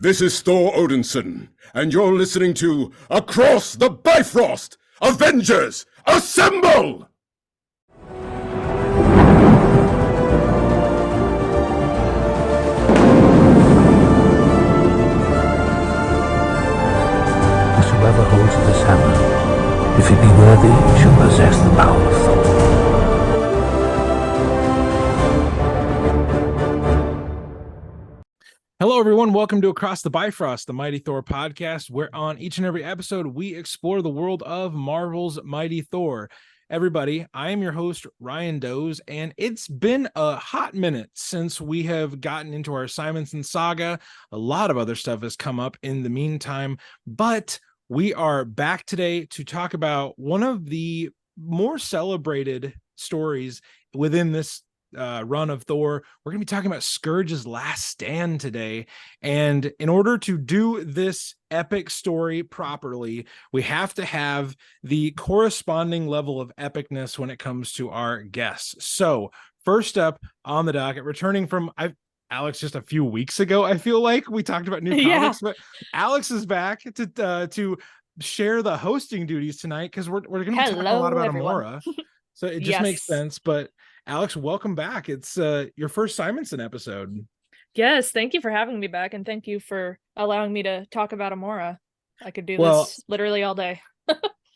This is Thor Odinson, and you're listening to Across the Bifrost! Avengers, assemble! Whosoever holds this hammer, if it be worthy, shall possess the power of Thor. Hello, everyone. Welcome to Across the Bifrost, the Mighty Thor podcast, where on each and every episode, we explore the world of Marvel's Mighty Thor. Everybody, I am your host, Ryan Doze, and it's been a hot minute since we have gotten into our SIMONSON saga. A lot of other stuff has come up in the meantime, but we are back today to talk about one of the more celebrated stories within this run of Thor. We're going to be talking about Skurge's last stand today. And in order to do this epic story properly, we have to have the corresponding level of epicness when it comes to our guests. So first up on the docket, returning from Alex just a few weeks ago, I feel like we talked about new comics, but Alex is back to share the hosting duties tonight because we're going to be talking a lot about Amora. So it just makes sense. But Alex, welcome back. It's your first Simonson episode. Yes, thank you for having me back, and thank you for allowing me to talk about Amora. I could do this literally all day.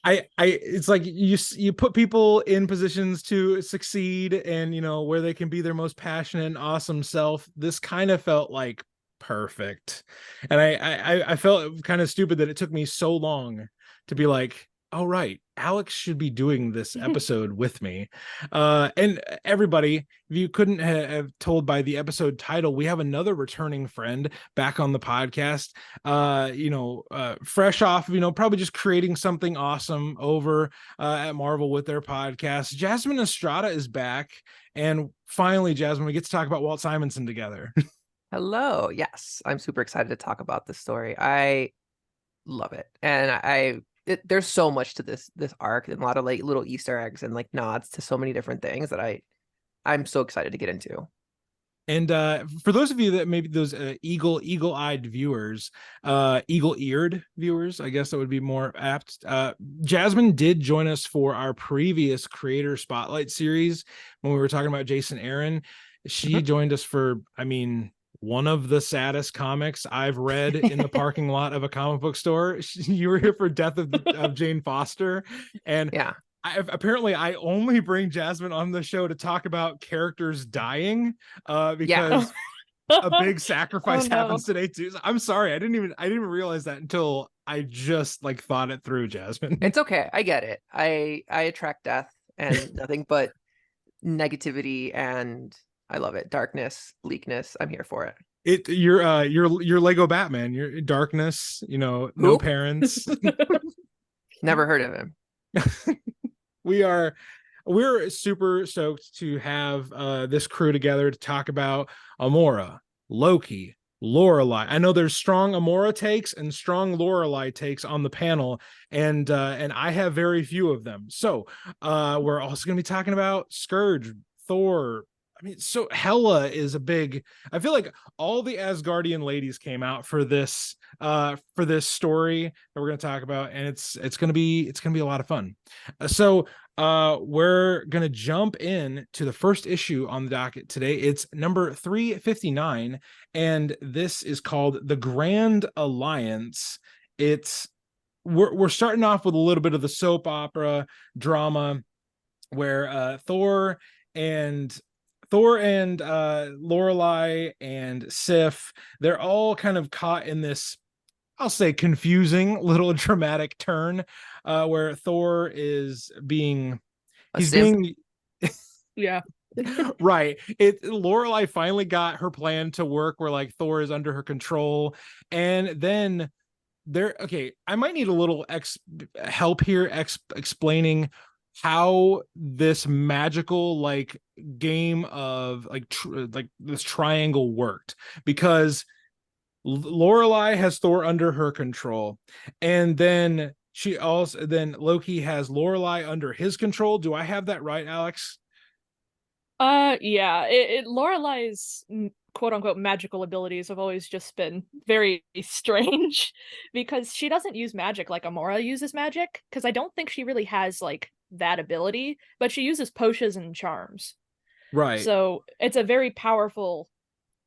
It's like you put people in positions to succeed and, you know, where they can be their most passionate and awesome self. This kind of felt like perfect. And I felt kind of stupid that it took me so long to be like, oh, right, Alex should be doing this episode with me. And everybody, if you couldn't have told by the episode title, we have another returning friend back on the podcast, fresh off, probably just creating something awesome over at Marvel with their podcast. JASMINE ESTRADA is back. And finally, Jasmine, we get to talk about Walt Simonson together. Hello. Yes, I'm super excited to talk about this story. I love it. And there's so much to this arc and a lot of like little Easter eggs and like nods to so many different things that I'm so excited to get into. And for those of you that maybe those eagle-eyed viewers, eagle-eared viewers, I guess that would be more apt. Jasmine did join us for our previous Creator Spotlight series when we were talking about Jason Aaron. She joined us for, one of the saddest comics I've read in the parking lot of a comic book store. You were here for Death of Jane Foster. And yeah, apparently I only bring Jasmine on the show to talk about characters dying because a big sacrifice happens today too. So I'm sorry. I didn't even realize that until I just thought it through, Jasmine. It's okay. I get it. I attract death and nothing but negativity, and I love it. Darkness, bleakness. I'm here for it. You're Lego Batman. You're darkness, no parents. Never heard of him. We're super stoked to have this crew together to talk about Amora, Loki, Lorelei. I know there's strong Amora takes and strong Lorelei takes on the panel, and I have very few of them. So we're also going to be talking about Skurge, Thor. So Hela is a big. I feel like all the Asgardian ladies came out for this story that we're going to talk about, and it's going to be a lot of fun. So we're going to jump in to the first issue on the docket today. It's number 359, and this is called The Grand Alliance. We're starting off with a little bit of the soap opera drama where Thor and Lorelei and Sif, they're all kind of caught in this, I'll say, confusing little dramatic turn where Thor is being yeah. Right. Lorelei finally got her plan to work where Thor is under her control, and then I might need a little help here explaining how this magical game of this triangle worked, because Lorelei has Thor under her control, and then Loki has Lorelei under his control. Do I have that right, Alex? Yeah. Lorelei's quote unquote magical abilities have always just been very strange because she doesn't use magic like Amora uses magic, because I don't think she really has like that ability, but she uses potions and charms. Right. So it's a very powerful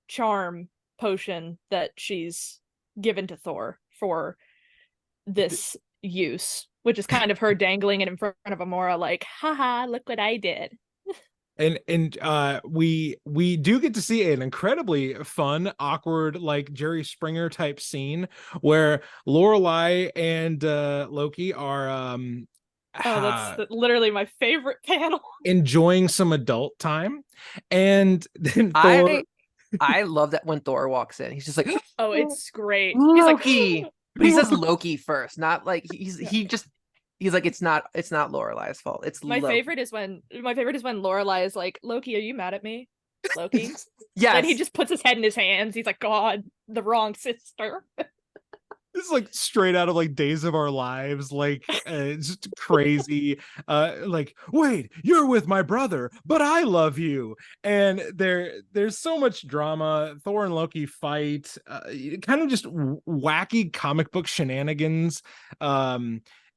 charm potion that she's given to Thor for this use, which is kind of her dangling it in front of Amora like, haha, look what I did. And we do get to see an incredibly fun, awkward, like Jerry Springer type scene where Lorelai and Loki are that's literally my favorite panel. enjoying some adult time. And then Thor... I love that when Thor walks in, he's just like, oh, it's great. Loki. He's like, but he says Loki first, not like he's like, it's not Lorelai's fault. It's my Loki. favorite is when Lorelai is like, Loki, are you mad at me? Loki? Yes. And he just puts his head in his hands. He's like, God, the wrong sister. This is like straight out of like Days of Our Lives, like it's just crazy. Like, wait, you're with my brother, but I love you. And there's so much drama. Thor and Loki fight, kind of just wacky comic book shenanigans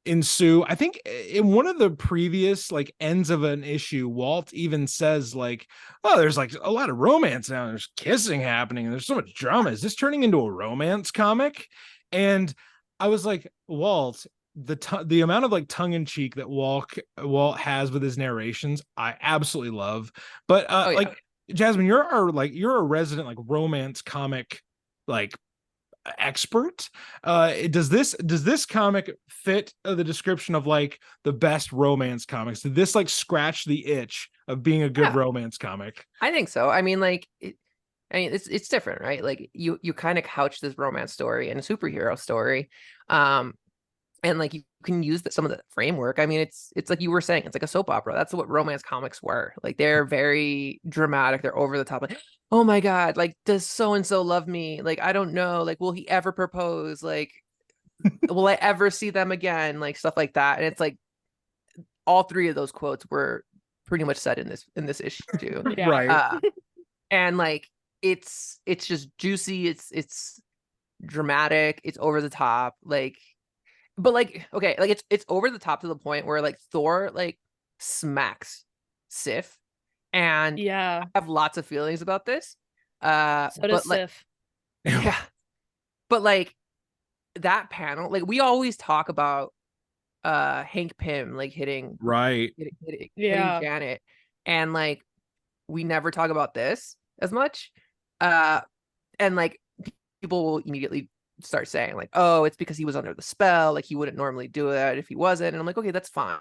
ensue. I think in one of the previous like ends of an issue, Walt even says like, oh, there's like a lot of romance now. There's kissing happening and there's so much drama. Is this turning into a romance comic? And I was like, Walt, the amount of like tongue-in-cheek that Walt has with his narrations, I absolutely love. But like Jasmine, you're a resident like romance comic like expert. Does this comic fit the description of like the best romance comics? Did this like scratch the itch of being a good romance comic? I think so. I mean, like it's different, right? Like you kind of couch this romance story and a superhero story, and like you can use some of the framework. I mean, it's like you were saying, it's like a soap opera. That's what romance comics were. Like they're very dramatic. They're over the top. Like, oh my God, like does so and so love me? Like I don't know. Like will he ever propose? Like will I ever see them again? Like stuff like that. And it's like all three of those quotes were pretty much said in this issue. Yeah. Right. And like it's just juicy, it's dramatic, it's over the top, like, but like, okay, like it's over the top to the point where like Thor like smacks Sif, and yeah, I have lots of feelings about this. So does like, Sif. Yeah, but like that panel, like we always talk about Hank Pym like hitting Janet, and like we never talk about this as much. And like people will immediately start saying like, oh, it's because he was under the spell, like he wouldn't normally do that if he wasn't. And I'm like, okay, that's fine.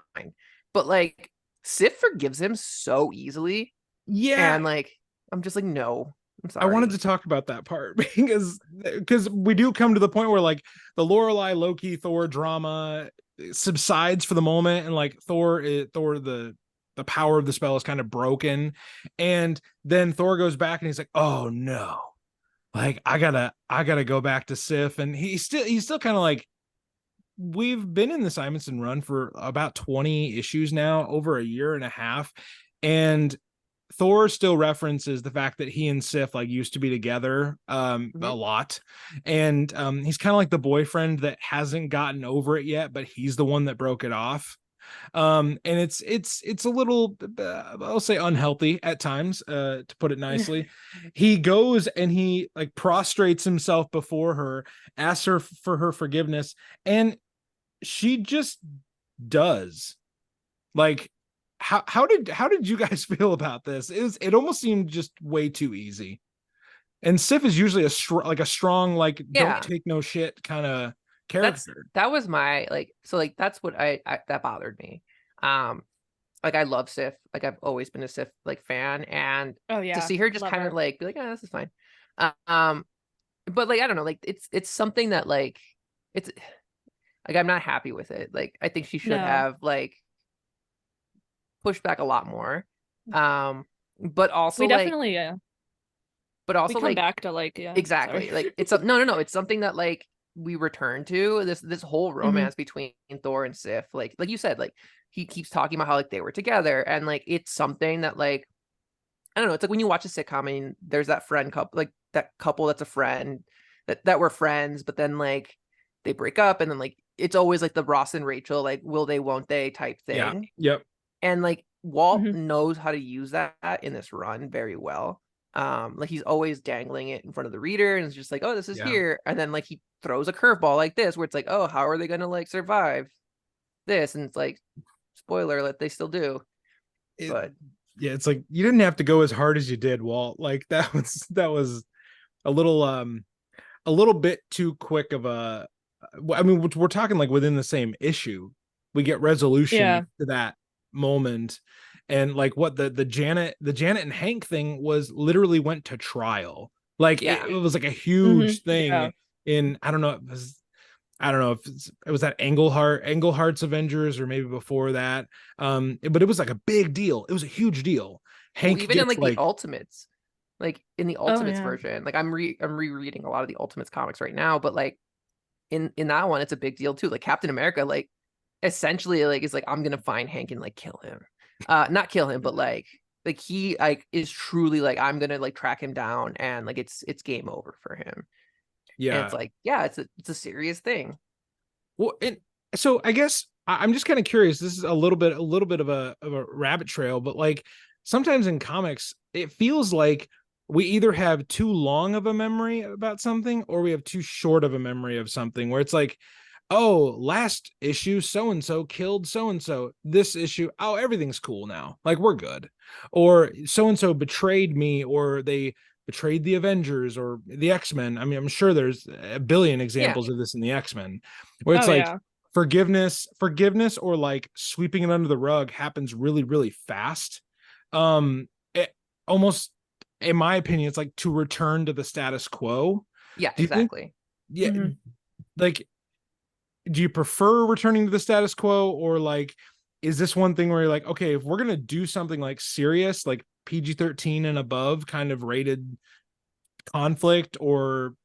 But like Sif forgives him so easily. Yeah. And like I'm just like, no, I'm sorry. I wanted to talk about that part because we do come to the point where like the Lorelai Loki Thor drama subsides for the moment, and like Thor the power of the spell is kind of broken, and then Thor goes back and he's like, oh no, like I gotta go back to Sif. And he's still kind of like, we've been in the Simonson run for about 20 issues now, over a year and a half, and Thor still references the fact that he and Sif like used to be together a lot, and he's kind of like the boyfriend that hasn't gotten over it yet, but he's the one that broke it off. And it's a little I'll say unhealthy at times, to put it nicely. He goes and he like prostrates himself before her, asks her for her forgiveness, and she just does. Like how did you guys feel about this? It almost seemed just way too easy. And Sif is usually a strong like don't take no shit kind of character. That was my like, so like that's what I that bothered me. Like I love Sif, like I've always been a Sif like fan, and to see her just kind of like be like, oh, this is fine. But like I don't know, like it's something that like it's like I'm not happy with it. Like I think she should have like pushed back a lot more. But also we definitely but also we come like back to like exactly like it's no it's something that like we return to this whole romance between Thor and Sif. Like you said, like he keeps talking about how like they were together, and like it's something that like I don't know. It's like when you watch a sitcom and there's that friend couple, like that couple that's a friend that were friends, but then like they break up, and then like it's always like the Ross and Rachel, like will they, won't they type Yeah. thing. Yep. And like Walt Mhm. knows how to use that in this run very well. Like he's always dangling it in front of the reader, and it's just like, oh, this is Yeah. here, and then like he throws a curveball like this, where it's like, oh, how are they gonna like survive this? And it's like, spoiler alert, they still do. But Yeah, it's like you didn't have to go as hard as you did, Walt. Like that was a little bit too quick of a. I mean, we're talking like within the same issue, we get resolution Yeah. to that moment, and like what the Janet and Hank thing was literally went to trial. Like Yeah. it was like a huge thing Yeah. in I don't know. I don't know if it was that Englehart's Avengers or maybe before that. But it was like a big deal. It was a huge deal. Well, Hank even in gets like the Ultimates, like in the Ultimates yeah. version, like I'm rereading a lot of the Ultimates comics right now, but like in that one, it's a big deal too. Like Captain America, like essentially like is like, I'm gonna find Hank and like kill him. Not kill him, but like he like is truly like, I'm gonna like track him down, and like it's game over for him. And it's yeah. like, yeah, it's a serious thing. Well, and so I guess I'm just kind of curious. This is a little bit of a rabbit trail, but like sometimes in comics, it feels like we either have too long of a memory about something or we have too short of a memory of something, where it's like, oh, last issue so and so killed so and so. This issue, oh, everything's cool now. Like we're good. Or so and so betrayed me, or they betrayed the Avengers or the X-Men. I mean, I'm sure there's a billion examples of this in the X-Men, where it's Oh, like yeah. forgiveness or like sweeping it under the rug happens really, really fast. It almost, in my opinion, it's like to return to the status quo. Yeah, Do you think? exactly. Yeah, Mhm. like, do you prefer returning to the status quo, or like is this one thing where you're like, okay, if we're gonna do something like serious, like PG-13 and above kind of rated conflict or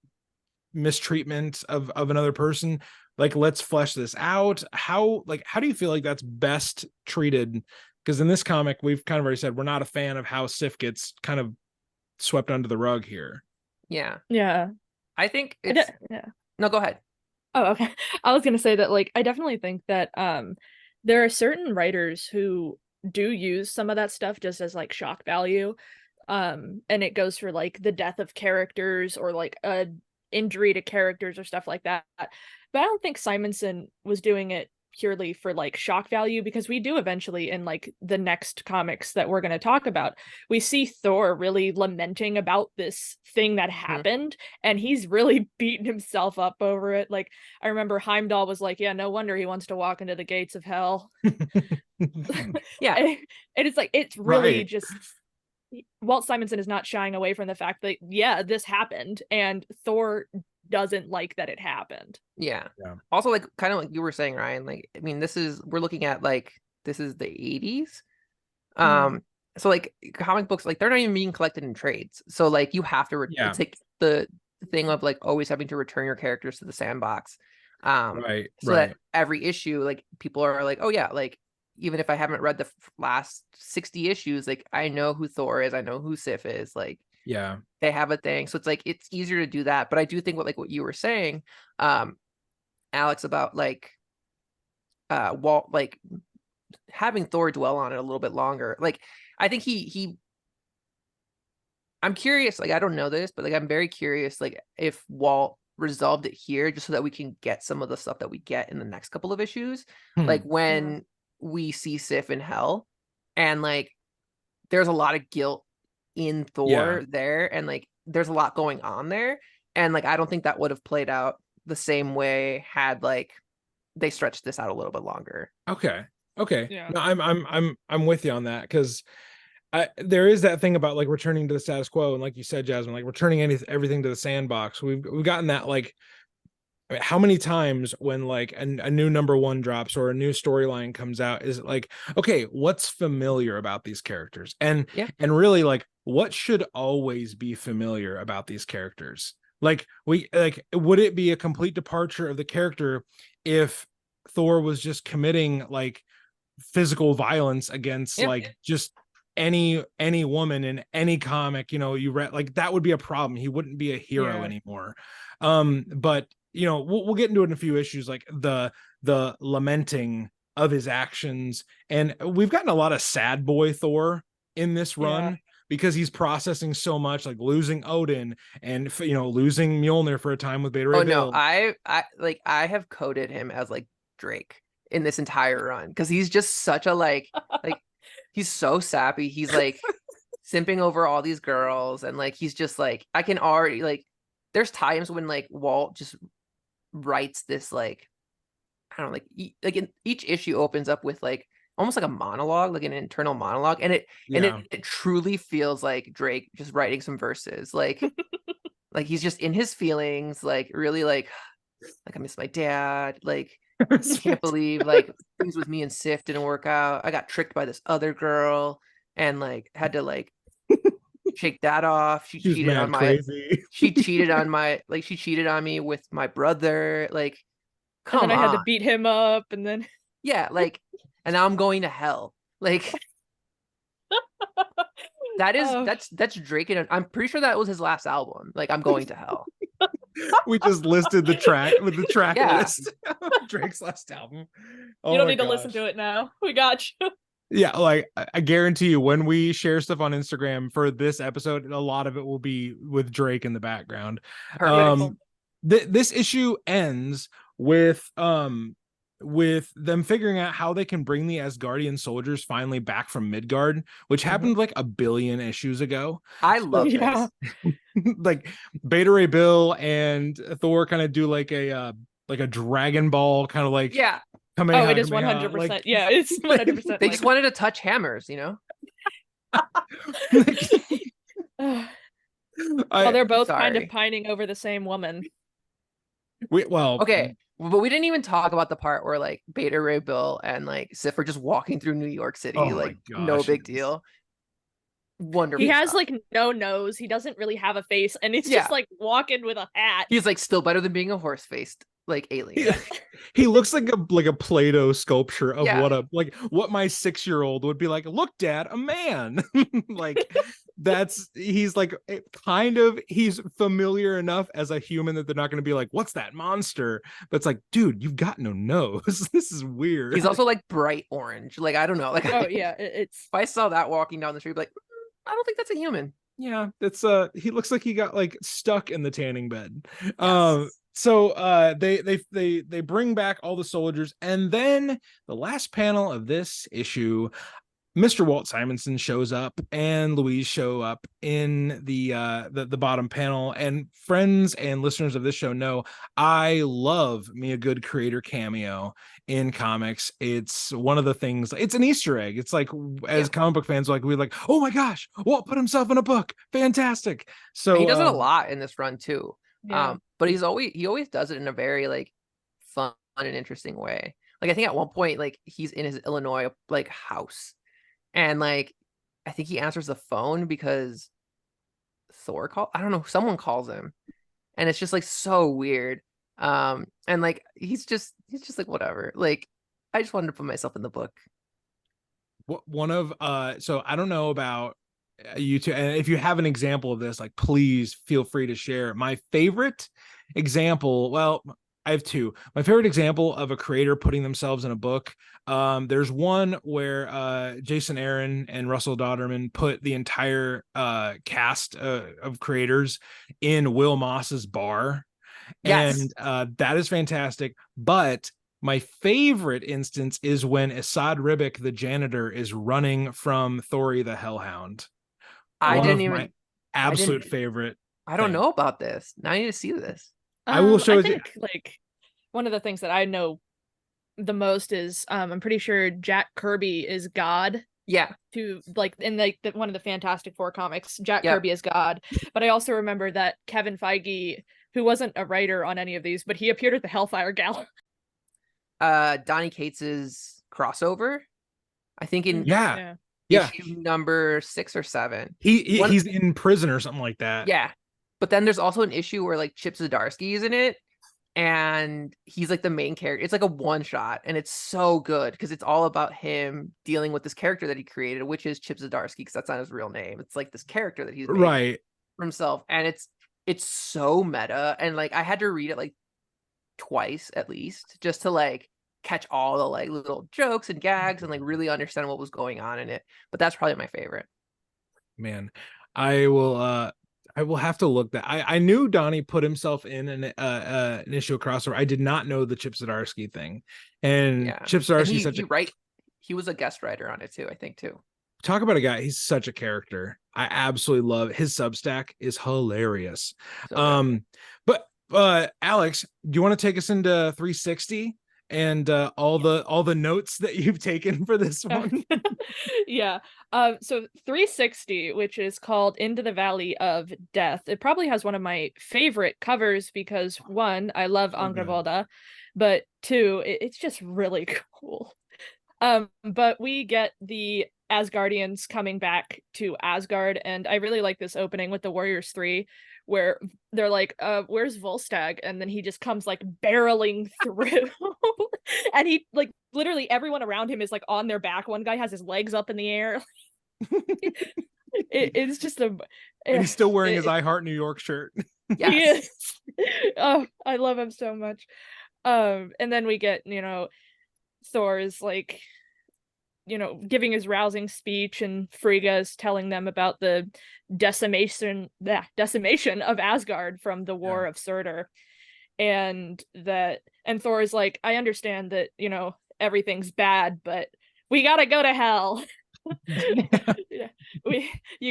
mistreatment of another person, like let's flesh this out? How do you feel like that's best treated? Because in this comic, we've kind of already said we're not a fan of how Sif gets kind of swept under the rug here. Yeah, Yeah. I think I it's yeah. no, go ahead. Oh, okay. I was gonna say that, like, I definitely think that there are certain writers who do use some of that stuff just as like shock value. And it goes for like the death of characters or like a injury to characters or stuff like that. But I don't think Simonson was doing it purely for like shock value, because we do eventually in like the next comics that we're going to talk about, we see Thor really lamenting about this thing that happened, and he's really beating himself up over it. Like I remember Heimdall was like, yeah, no wonder he wants to walk into the gates of hell. Yeah, And it's like, it's really Right. just Walt Simonson is not shying away from the fact that, yeah, this happened, and Thor doesn't like that it happened. yeah. Yeah. Also, like kind of like you were saying, Ryan, like I mean, we're looking at like this is the 80s. So like comic books, like they're not even being collected in trades. So like you have to Yeah. it's like the thing of like always having to return your characters to the sandbox. Right. So Right. that every issue, like people are like, oh yeah, like even if I haven't read the last 60 issues, like I know who Thor is, I know who Sif is, like Yeah. they have a thing. So it's like it's easier to do that. But I do think what you were saying, Alex, about like Walt like having Thor dwell on it a little bit longer. Like I think he I'm curious, like I don't know this, but like I'm very curious, like if Walt resolved it here just so that we can get some of the stuff that we get in the next couple of issues. Like when we see Sif in hell, and like there's a lot of guilt in Thor there, and like there's a lot going on there. And like I don't think that would have played out the same way had like they stretched this out a little bit longer. Okay. Yeah. No, I'm with you on that, because there is that thing about like returning to the status quo, and like you said, Jasmine, like returning everything to the sandbox. We've gotten that, like, I mean, how many times when like a new #1 drops or a new storyline comes out, is it like, okay, what's familiar about these characters, and really like what should always be familiar about these characters? Like would it be a complete departure of the character if Thor was just committing like physical violence against like just any woman in any comic, you read, like, that would be a problem. He wouldn't be a hero Yeah. anymore. But we'll get into it in a few issues, like the lamenting of his actions. And we've gotten a lot of sad boy Thor in this run. Yeah. Because he's processing so much, like losing Odin and losing Mjolnir for a time with Beta Ray Oh Bill. no, I have coded him as like Drake in this entire run because he's just such a like he's so sappy. He's like simping over all these girls, and like he's just like, I can already like, there's times when like Walt just writes this like, I don't know, like in each issue opens up with like almost like a monologue, like an internal monologue, and it truly feels like Drake just writing some verses, like like he's just in his feelings, like really like I miss my dad, like I can't believe like things with me and Sif didn't work out. I got tricked by this other girl and like had to like shake that off. She She's cheated on my crazy. she cheated on my like she cheated on me with my brother. Like, come And then I had to on. beat him up, and then Yeah, like, and now I'm going to hell. Like, Oh. that's Drake, and I'm pretty sure that was his last album. Like, I'm going to hell. We just listed the track with the track Yeah. list of Drake's last album. You don't need to listen to it now. We got you. Yeah, like I guarantee you, when we share stuff on Instagram for this episode, a lot of it will be with Drake in the background. Perfect. This issue ends with them figuring out how they can bring the Asgardian soldiers finally back from Midgard, which happened like a billion issues ago. I love Yeah. this. Like Beta Ray Bill and Thor kind of do like a Dragon Ball kind of like Yeah, Kamehameha, Oh, it is like, 100%. Yeah, it's 100%. they just wanted to touch hammers, you know? Well, they're both kind sorry. of pining over the same woman. Okay, but we didn't even talk about the part where like Beta Ray Bill and like Sif are just walking through New York City, Oh my like no gosh, big yes. deal. Wonderful. He has stuff. like no nose. He doesn't really have a face, and he's Yeah. just like walking with a hat. He's like still better than being a horse-faced like alien. He looks like a Play-Doh sculpture of Yeah. what my 6-year-old would be like. Look, Dad, a man. Like he's like he's familiar enough as a human that they're not going to be like, what's that monster? But it's like, dude, you've got no nose. This is weird. He's also like bright orange. Like, I don't know. Like, Oh yeah, it's if I saw that walking down the street, I'd be like, I don't think that's a human. Yeah, that's he looks like he got like stuck in the tanning bed. Yes. So they bring back all the soldiers, and then the last panel of this issue, Mr. Walt Simonson shows up and Louise show up in the bottom panel. And friends and listeners of this show know I love me a good creator cameo in comics. It's one of the things, it's an Easter egg. It's like, as comic book fans, like we're like, oh my gosh, Walt put himself in a book. Fantastic. So he does it a lot in this run too. yeah. But he always does it in a very like fun and interesting way. Like, I think at one point, like he's in his Illinois like house, and like I think he answers the phone because Thor I don't know, someone calls him, and it's just like so weird. And like he's just like, whatever. Like, I just wanted to put myself in the book. One of so I don't know about you two, and if you have an example of this, like, please feel free to share. My favorite example, well, I have two. My favorite example of a creator putting themselves in a book, there's one where Jason Aaron and Russell Dodderman put the entire cast of creators in Will Moss's bar. Yes. And that is fantastic. But my favorite instance is when Assad Ribic, the janitor, is running from Thori the Hellhound. I One didn't of even my absolute favorite. I don't thing. know about this. Now I need to see this. I will show I you- think like one of the things that I know the most is I'm pretty sure Jack Kirby is God. Yeah. To like in like one of the Fantastic Four comics, Jack Yep. Kirby is God. But I also remember that Kevin Feige, who wasn't a writer on any of these, but he appeared at the Hellfire Gala. Donny Cates's crossover, I think in Yeah. issue number 6 or 7. He's in prison or something like that. Yeah. But then there's also an issue where like Chip Zdarsky is in it. and he's like the main character. It's like a one shot, and it's so good because it's all about him dealing with this character that he created, which is Chip Zdarsky, because that's not his real name. It's like this character that he's made Right. for himself, and it's so meta, and like I had to read it like twice at least just to like catch all the like little jokes and gags and like really understand what was going on in it. But that's probably my favorite. Man, I will have to look that. I knew Donnie put himself in an issue of crossover. I did not know the Chip Zdarsky thing. And Yeah. Chip And Zdarsky he was a guest writer on it too, I think too. talk about a guy, he's such a character. I absolutely love it. His Substack is hilarious. So But Alex, do you want to take us into 360 and all the notes that you've taken for this one? Yeah. So 360, which is called Into the Valley of Death, it probably has one of my favorite covers because one, I love Angrboda, but two, it's just really cool. But we get the Asgardians coming back to Asgard, and I really like this opening with the Warriors 3, where they're like, where's Volstagg? And then he just comes like barreling through. And he like literally everyone around him is like on their back. One guy has his legs up in the air. It's just And he's still wearing his I Heart New York shirt. yes. Oh, I love him so much. And then we get, Thor's like, giving his rousing speech, and Frigga's telling them about the decimation of Asgard from the War of Surtur. And Thor is like, I understand that, everything's bad, but we gotta go to hell. You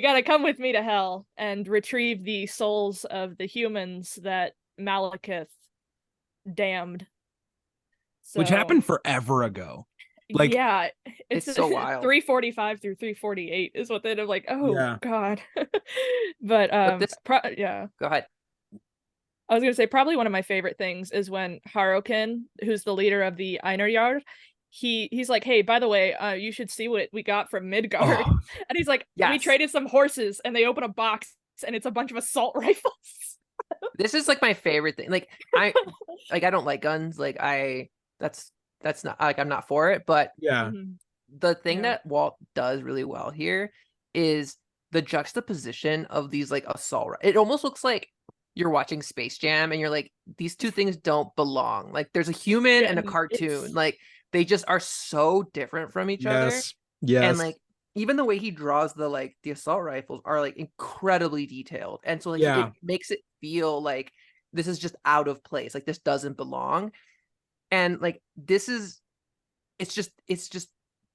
gotta come with me to hell and retrieve the souls of the humans that Malekith damned. Which happened forever ago. Like, yeah, it's so wild. 345 through 348 is what they'd have like, oh yeah. God. But yeah. Go ahead. I was gonna say probably one of my favorite things is when Harokin, who's the leader of the Einarjard, he's like, hey, by the way, you should see what we got from Midgard. Oh. And he's like, Yes. we traded some horses, and they open a box and it's a bunch of assault rifles. This is like my favorite thing. Like I don't like guns. Like that's not like I'm not for it, but Yeah. the thing Yeah. that Walt does really well here is the juxtaposition of these like assault. It almost looks like you're watching Space Jam and you're like, these two things don't belong. Like there's a human and a cartoon. Like they just are so different from each other. Yes. And like even the way he draws the assault rifles are like incredibly detailed. And so like it makes it feel like this is just out of place. Like this doesn't belong. And like it's just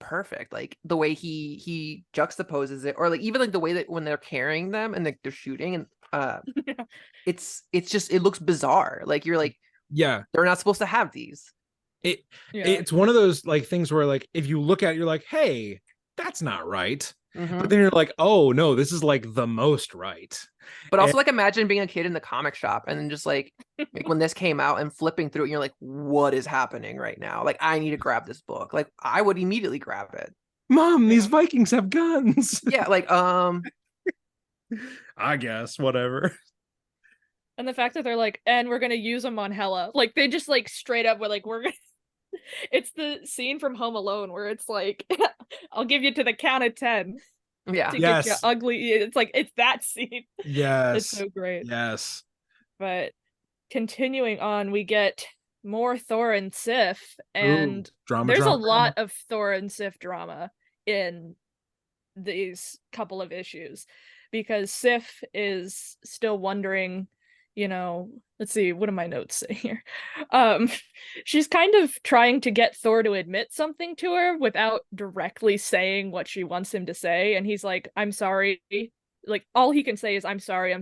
perfect. Like the way he juxtaposes it, or like even like the way that when they're carrying them and like they're shooting, and it's just, it looks bizarre. Like you're like, yeah, they're not supposed to have these. It's one of those like things where like if you look at it, you're like, hey, that's not right. But then you're like, oh no, this is like the most right. But also like imagine being a kid in the comic shop and then just like when this came out and flipping through it, you're like, what is happening right now? Like I need to grab this book. Like I would immediately grab it. Mom, these Vikings have guns. Yeah, like I guess whatever. And the fact that they're like, and we're gonna use them on Hela. Like they just like straight up were like, we're gonna it's the scene from Home Alone where it's like, I'll give you to the count of 10. Yeah. To get you ugly. It's like, it's that scene. Yes. It's so great. Yes. But continuing on, we get more Thor and Sif, and there's a lot of Thor and Sif drama in these couple of issues, because Sif is still wondering, let's see, what do my notes say here? She's kind of trying to get Thor to admit something to her without directly saying what she wants him to say, and he's like, I'm sorry. Like all he can say is I'm sorry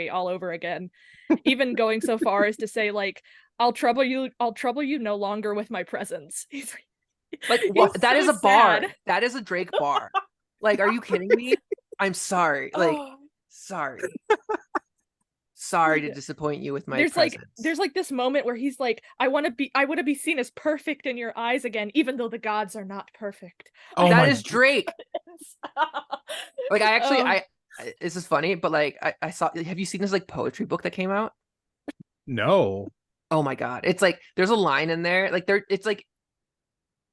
all over again. Even going so far as to say like, I'll trouble you no longer with my presence. He's what? That is a bar. Sad. That is a Drake bar. Like, are you kidding me? I'm sorry. Like, sorry. Sorry to disappoint you with my presence. There's like this moment where he's like, I want to be seen as perfect in your eyes again, even though the gods are not perfect. That is Drake. Like I actually this is funny, but like I saw, have you seen this like poetry book that came out? No. Oh my God. It's like there's a line in there. Like it's like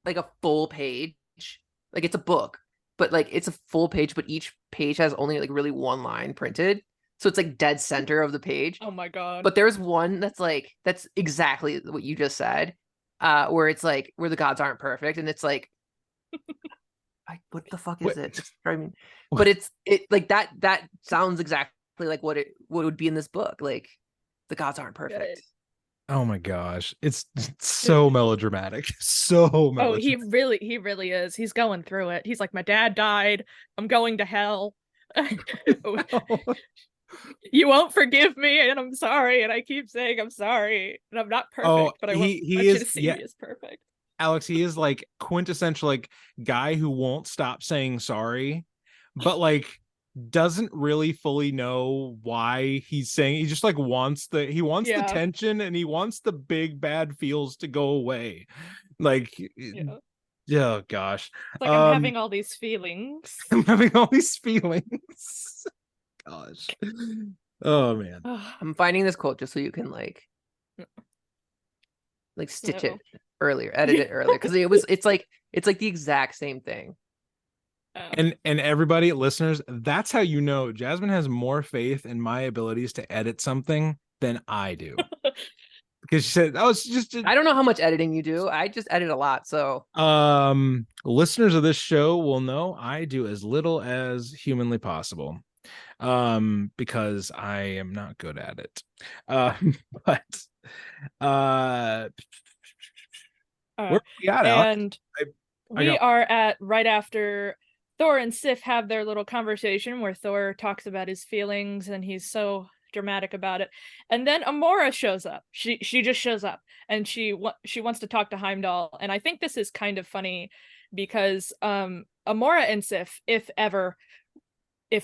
a full page. Like it's a book, but like it's a full page, but each page has only like really one line printed. So it's like dead center of the page. Oh my God. But there's one that's exactly what you just said. Where it's like where the gods aren't perfect, and it's like what the fuck is it? I mean, but it like that sounds exactly like what would be in this book. Like the gods aren't perfect. Oh my gosh. It's so melodramatic. So melodramatic. Oh, he really is. He's going through it. He's like, my dad died. I'm going to hell. You won't forgive me, and I'm sorry. And I keep saying I'm sorry. And I'm not perfect, but I want you to see me as perfect. Alex, he is like quintessential like guy who won't stop saying sorry, but like doesn't really fully know why he's saying. He just like wants the tension, and he wants the big bad feels to go away. Like oh gosh. It's like I'm having all these feelings. I'm having all these feelings. Gosh. Oh man. I'm finding this quote just so you can like stitch it earlier, edit it earlier, because it's like the exact same thing. And everybody, listeners, that's how you know Jasmine has more faith in my abilities to edit something than I do. Because she said, "Oh, it's just." I don't know how much editing you do. I just edit a lot. So, listeners of this show will know I do as little as humanly possible, because I am not good at it. But where are we at, Alex? And we are at right after Thor and Sif have their little conversation where Thor talks about his feelings and he's so dramatic about it. And then Amora shows up. She just shows up, and she wants to talk to Heimdall. And I think this is kind of funny because Amora and Sif, if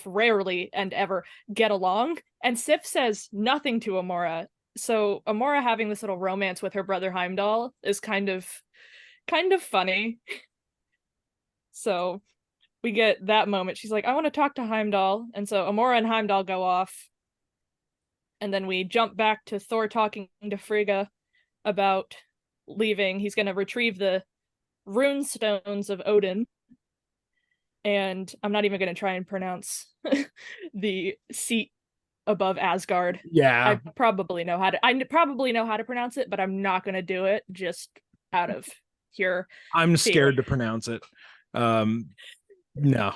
rarely and ever, get along, and Sif says nothing to Amora. So Amora having this little romance with her brother Heimdall is kind of funny. So we get that moment. She's like, I want to talk to Heimdall. And so Amora and Heimdall go off. And then we jump back to Thor talking to Frigga about leaving. He's going to retrieve the rune stones of Odin. And I'm not even going to try and pronounce the seat above Asgard. Yeah. I probably know how to pronounce it, but I'm not going to do it just out of pure I'm fear. scared to pronounce it. No.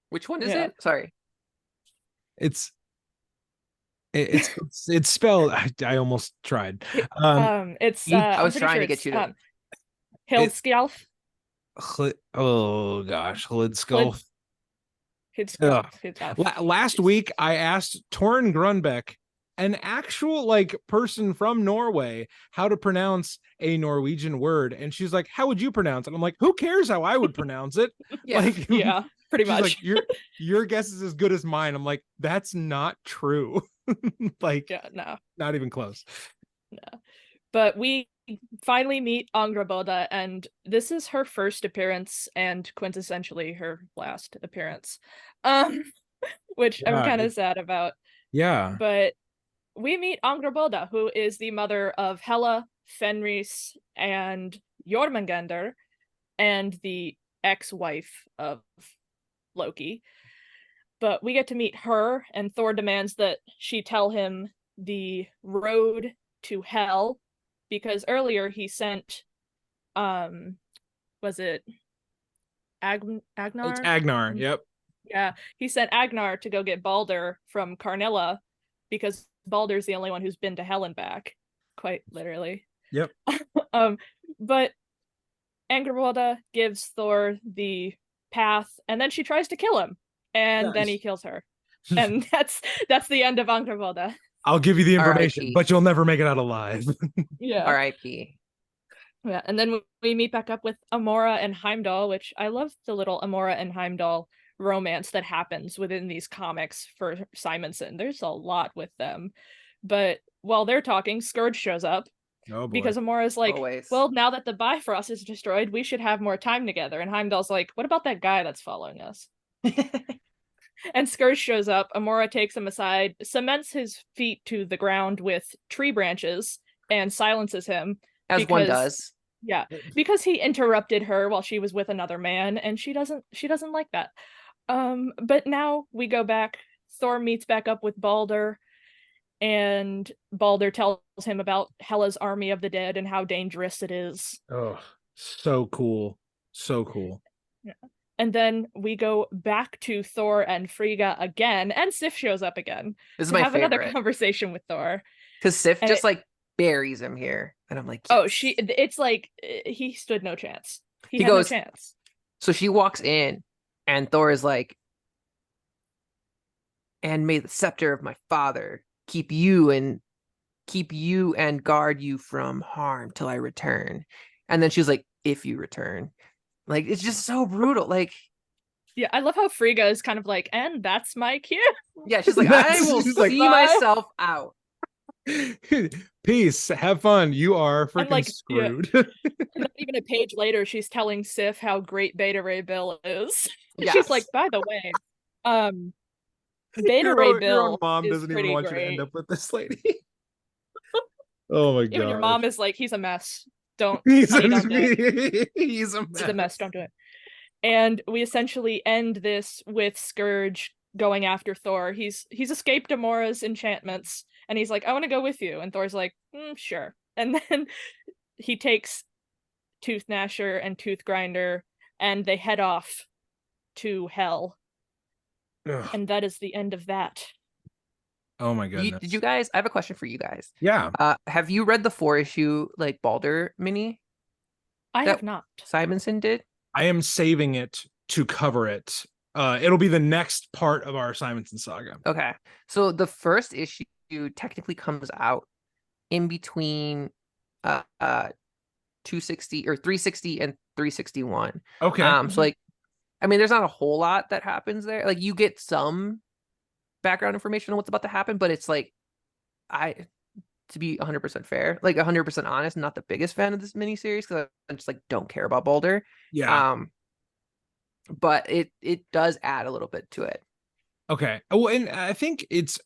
Which one is it? Sorry. It's spelled. I almost tried. It's I was trying to get you to Hildskjalf. Oh gosh, Hildskjalf. Last week I asked Torrin Grunbeck, an actual like person from Norway, how to pronounce a Norwegian word, and she's like, how would you pronounce it? I'm like, who cares how I would pronounce it? Yeah, pretty much. Like, your guess is as good as mine. I'm like, that's not true. No, not even close. No. But we finally meet Angrboda, and this is her first appearance and quintessentially her last appearance, which I'm kind of sad about. Yeah. But we meet Angrboda, who is the mother of Hela, Fenris, and Jormungandr, and the ex-wife of Loki. But we get to meet her, and Thor demands that she tell him the road to Hell, because earlier he sent, was it Agnar? It's Agnar, yep. Yeah, he sent Agnar to go get Balder from Karnilla, because Balder's the only one who's been to Hell and back, quite literally. Yep. But Angrboda gives Thor the path, and then she tries to kill him, and then he kills her. And that's the end of Angrboda. I'll give you the information, but you'll never make it out alive. Yeah. R.I.P. Yeah, and then we meet back up with Amora and Heimdall, which I love the little Amora and Heimdall romance that happens within these comics for Simonson. There's a lot with them. But while they're talking, Skurge shows up. Oh boy. Because Amora's like, Always. well, now that the Bifrost is destroyed, we should have more time together. And Heimdall's like, what about that guy that's following us? And Skurge shows up. Amora takes him aside, cements his feet to the ground with tree branches, and silences him. As one does. Yeah, because he interrupted her while she was with another man, and she doesn't like that. But now we go back. Thor meets back up with Balder, and Balder tells him about Hela's army of the dead and how dangerous it is. Oh, so cool. So cool. Yeah. And then we go back to Thor and Frigga again, and Sif shows up again. This is to my have favorite. another conversation with Thor. Because Sif And just like buries him here. And I'm like, Oh, yes. it's like he stood no chance. He had goes, no chance. So she walks in and Thor is like, and may the scepter of my father keep you and guard you from harm till I return. And then she's like, if you return. Like, it's just so brutal. Like, yeah, I love how Frigga is kind of like, and that's my cue. Yeah, she's like, I will see myself out. Peace. Have fun. You are freaking like, screwed. Yeah. Not even a page later, she's telling Sif how great Beta Ray Bill is. Yes. She's like, by the way, Beta Ray Bill. Your own mom is doesn't even pretty want you to great. end up with this lady. Oh my god. Even your mom is like, he's a mess. Don't. He's honey, don't do it. He's a He's a mess. Don't do it. And we essentially end this with Skurge going after Thor. He's escaped Amora's enchantments, and he's like, I want to go with you. And Thor's like, sure. And then he takes Tooth Gnasher and Tooth Grinder, and they head off to Hell. Ugh. And that is the end of that. Oh my goodness. Did you guys? I have a question for you guys. Yeah. Have you read the 4-issue like Balder mini? I have not. Simonson did. I am saving it to cover it. It'll be the next part of our Simonson saga. Okay. So the first issue technically comes out in between 260 or 360 and 361. Okay. So like, I mean, there's not a whole lot that happens there. Like, you get some background information on what's about to happen, but it's like, to be 100% fair, like 100% honest, I'm not the biggest fan of this miniseries because I just like don't care about Balder. Yeah. But it does add a little bit to it. Okay. Well, and I think it's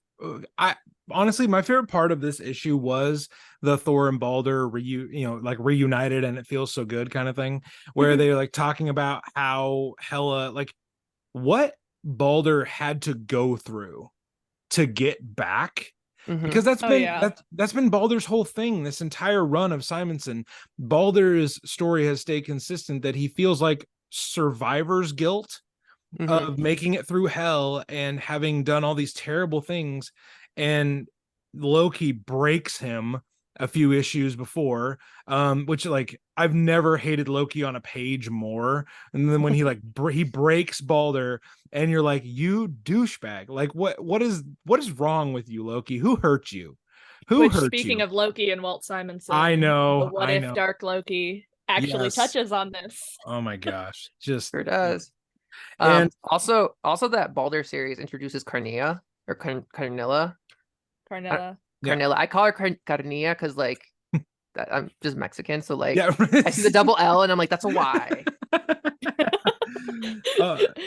honestly, my favorite part of this issue was the Thor and Balder reunited, and it feels so good kind of thing, where they're like talking about how Hela, like what Balder had to go through to get back. Because that's been Balder's whole thing this entire run of Simonson. Balder's story has stayed consistent, that he feels like survivor's guilt of making it through Hell and having done all these terrible things, and Loki breaks him a few issues before, which like I've never hated Loki on a page more. And then when he like he breaks Balder, and you're like, you douchebag, like what is wrong with you, Loki? Who hurt you? Speaking of Loki and Walt Simonson, I know. the What If Dark Loki actually touches on this. Oh my gosh, just sure does. And also that Balder series introduces Carnea or Carnilla. Carnilla. Carnilla. I call her Carnilla because like I'm just Mexican, so like yeah, I see the double L and I'm like, that's a Y.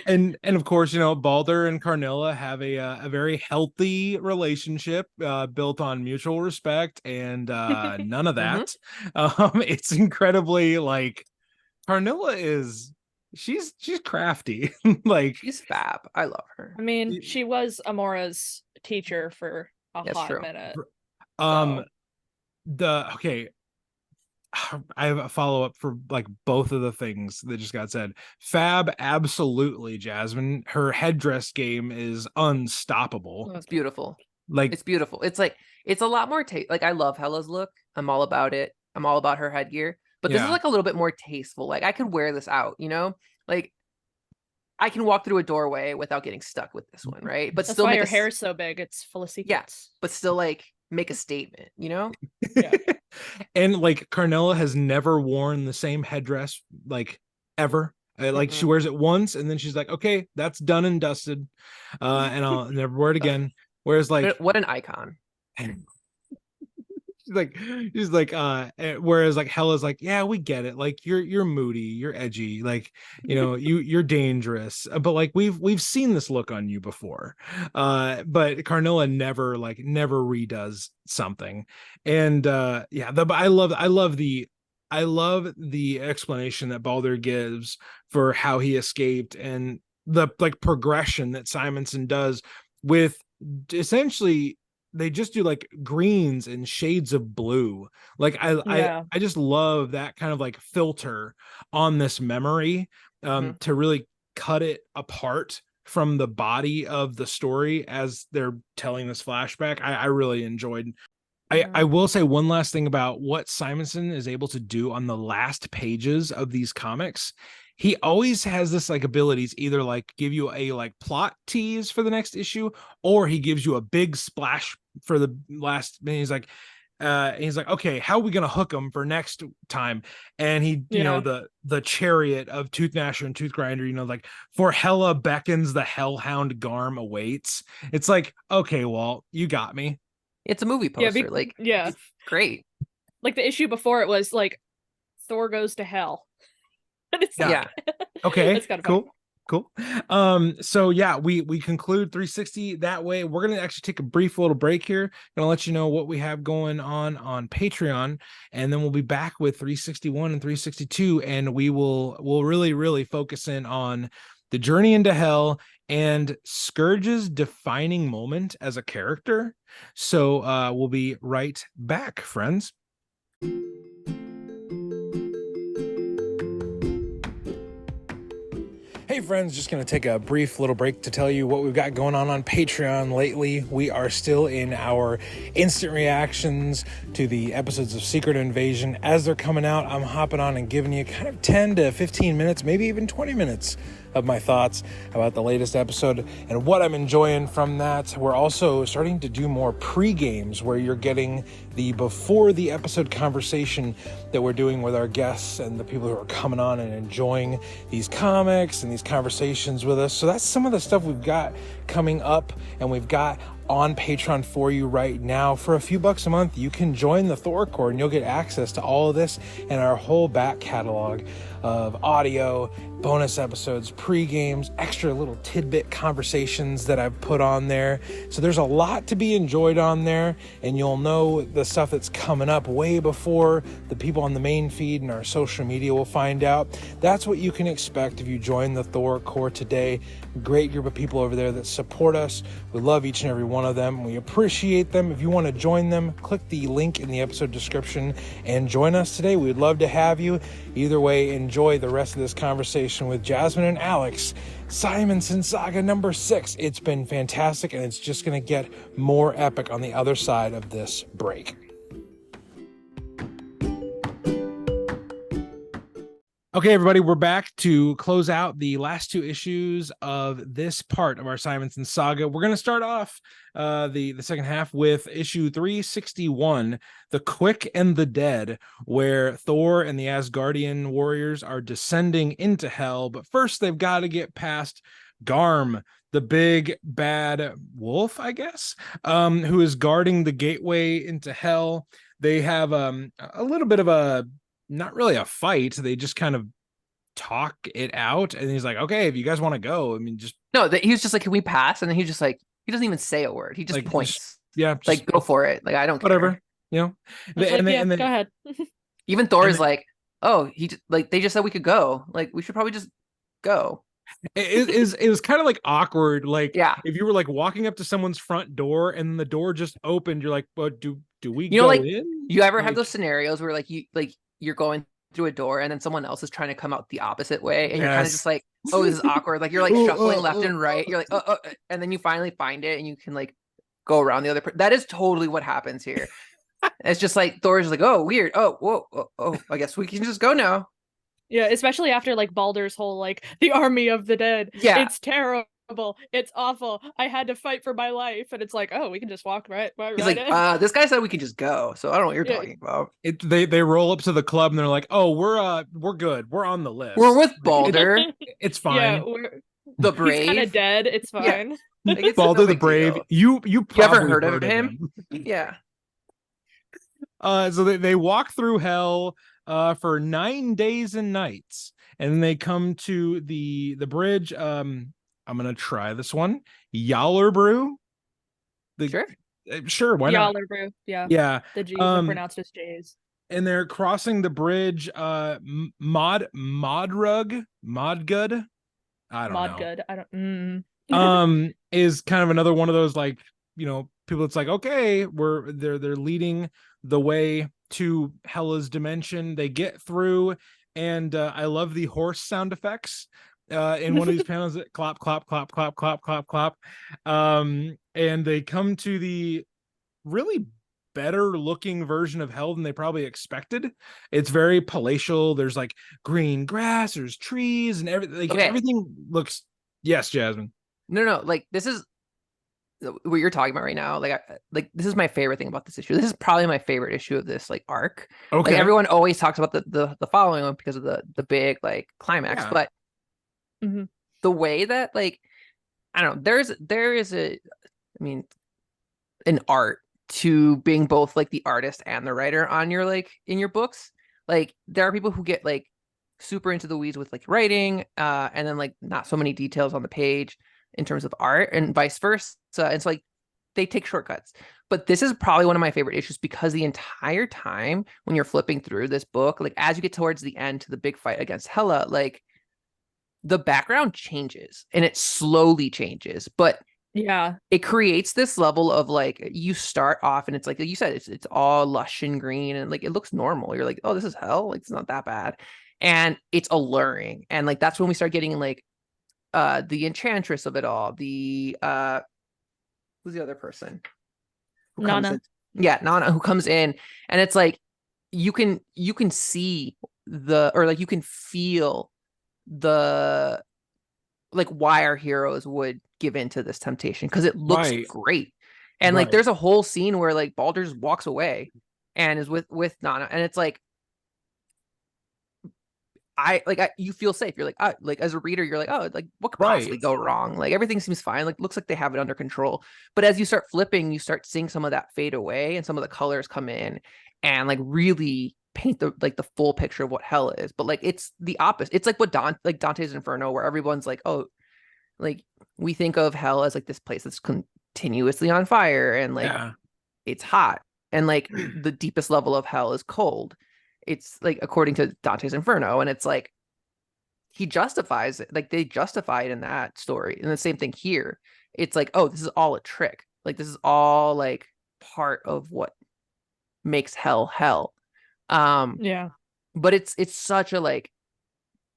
And of course, Balder and Carnilla have a very healthy relationship built on mutual respect and none of that. It's incredibly like Carnilla she's crafty. Like, she's fab. I love her. I mean, she was Amora's teacher for a hot minute. I have a follow-up for like both of the things that just got said. Fab, absolutely, Jasmine. Her headdress game is unstoppable. It's beautiful. Like, it's beautiful. It's like, it's a lot more like, I love Hela's look. I'm all about it. I'm all about her headgear. But this is like a little bit more tasteful. Like, I could wear this out, like I can walk through a doorway without getting stuck with this one, right? But that's still, why your hair is so big. It's full of secrets. Yeah, but still like make a statement, Yeah. And like Carnilla has never worn the same headdress like ever. Like she wears it once and then she's like, okay, that's done and dusted, and I'll never wear it again. Whereas like, what an icon. she's like, whereas like Hela's like, yeah, we get it. Like you're moody, you're edgy, like, you know, you're dangerous. But like we've seen this look on you before. But Carnilla never redoes something. And yeah, I love the explanation that Baldur gives for how he escaped and the like progression that Simonson does with essentially they just do like greens and shades of blue. Like I just love that kind of like filter on this memory to really cut it apart from the body of the story as they're telling this flashback. I really enjoyed. I will say one last thing about what Simonson is able to do on the last pages of these comics. He always has this like abilities, either like give you a like plot tease for the next issue, or he gives you a big splash for the last. And he's like, okay, how are we gonna hook him for next time? And he, you know, the chariot of Tooth Gnasher and Tooth Grinder, you know, like for Hela beckons, the hellhound Garm awaits. It's like, okay, Walt, you got me. It's a movie poster. It's great. Like the issue before it was like Thor goes to hell. And it's okay, it's kind of cool. So yeah, we conclude 360 that way. We're gonna actually take a brief little break here. Gonna let you know what we have going on Patreon, and then we'll be back with 361 and 362, and we'll really focus in on the journey into hell and Skurge's defining moment as a character. So we'll be right back, friends. Hey friends, just going to take a brief little break to tell you what we've got going on Patreon lately. We are still in our instant reactions to the episodes of Secret Invasion. As they're coming out, I'm hopping on and giving you kind of 10 to 15 minutes, maybe even 20 minutes of my thoughts about the latest episode and what I'm enjoying from that. We're also starting to do more pre-games where you're getting the before the episode conversation that we're doing with our guests and the people who are coming on and enjoying these comics and these conversations with us. So that's some of the stuff we've got coming up, and we've got on Patreon for you right now. For a few bucks a month, you can join the Thor Corps and you'll get access to all of this and our whole back catalog of audio, bonus episodes, pre-games, extra little tidbit conversations that I've put on there. So there's a lot to be enjoyed on there, and you'll know the stuff that's coming up way before the people on the main feed and our social media will find out. That's what you can expect if you join the Thor Corps today. Great group of people over there that support us. We love each and every one of them. We appreciate them. If you want to join them, click the link in the episode description and join us today. We'd love to have you. Either way, enjoy the rest of this conversation with Jasmine and Alex. Simonson Saga number 6. It's been fantastic, and it's just going to get more epic on the other side of this break. Okay, everybody, we're back to close out the last two issues of this part of our Simonson Saga. We're going to start off the second half with issue 361, The Quick and the Dead, where Thor and the Asgardian warriors are descending into hell. But first, they've got to get past Garm, the big bad wolf, I guess, who is guarding the gateway into hell. They have a little bit of a, not really a fight. They just kind of talk it out. And he's like, okay, if you guys want to go, I mean, just. No, he was just like, can we pass? And then he's just like, he doesn't even say a word. He just points. Just, like, go for it. Like, I don't care. Whatever. You know? And then, go ahead. Even Thor is like, oh, they just said we could go. Like, we should probably just go. It was kind of like awkward. Like, yeah, if you were like walking up to someone's front door and the door just opened, you're like, but do we go in? You ever have those scenarios where you're going through a door and then someone else is trying to come out the opposite way, and you're kind of just like, oh, this is awkward. Like, you're like shuffling left and right. You're like, and then you finally find it and you can like go around the other person. That is totally what happens here. It's just like Thor's like, oh, weird. Oh, whoa. Oh, I guess we can just go now. Yeah, especially after like Baldur's whole like the army of the dead. Yeah, it's terrible. It's awful. I had to fight for my life, and it's like, oh, we can just walk right. He's like, in. This guy said we could just go, so I don't know what you're talking about. They roll up to the club and they're like, oh, we're good. We're on the list. We're with Baldur. It's fine. Yeah, the Brave. He's kind of dead. It's fine. Yeah. Like, Baldur the Brave. You ever heard of him? Yeah. So they walk through hell for 9 days and nights, and then they come to the bridge. I'm gonna try this one. Yallerbrew. Sure. Sure, why not? Yallerbrew. Yeah. Yeah. The G's are pronounced as J's. And they're crossing the bridge. Modgud. I don't know. Modgud. I don't. Is kind of another one of those, like, people. It's like, okay, they're leading the way to Hela's dimension. They get through, and I love the horse sound effects in one of these panels. That clap, clap, clap, clap, clap, clap, clap. And they come to the really better looking version of hell than they probably expected. It's very palatial. There's like green grass, there's trees, and everything. Like, Okay. everything looks. Yes, Jasmine. No. Like, this is what you're talking about right now. Like, this is my favorite thing about this issue. This is probably my favorite issue of this like arc. Okay. Like, everyone always talks about the following one because of the big like climax, Yeah. but the way that, like, I don't know, there is an art to being both like the artist and the writer on your, like, in your books. Like, there are people who get like super into the weeds with like writing, and then like not so many details on the page in terms of art, and vice versa. And so, like, they take shortcuts. But this is probably one of my favorite issues because the entire time when you're flipping through this book, like, as you get towards the end to the big fight against Hela, like, the background changes and it slowly changes, but Yeah. it creates this level of, like, you start off and it's like you said, it's all lush and green and like it looks normal. You're like, oh, this is hell, like, it's not that bad, and it's alluring. And like that's when we start getting like the enchantress of it all, the who's the other person who comes Nana. in? Yeah, Nana, who comes in, and it's like you can see you can feel the, like, why our heroes would give into this temptation, because it looks great. And like there's a whole scene where like Baldur just walks away and is with Nana, and it's like you feel safe. You're like, like, as a reader, you're like, oh, like, what could possibly go wrong? Like, everything seems fine. Like, looks like they have it under control. But as you start flipping, you start seeing some of that fade away and some of the colors come in and like really paint the full picture of what hell is. But like it's the opposite. It's like what Dante's Inferno, where everyone's like, oh, like, we think of hell as like this place that's continuously on fire and like it's hot, and like the deepest level of hell is cold. It's like, according to Dante's Inferno, and it's like he justifies it, like they justify it in that story. And the same thing here. It's like, oh, this is all a trick. Like, this is all like part of what makes hell. Yeah. But it's such a like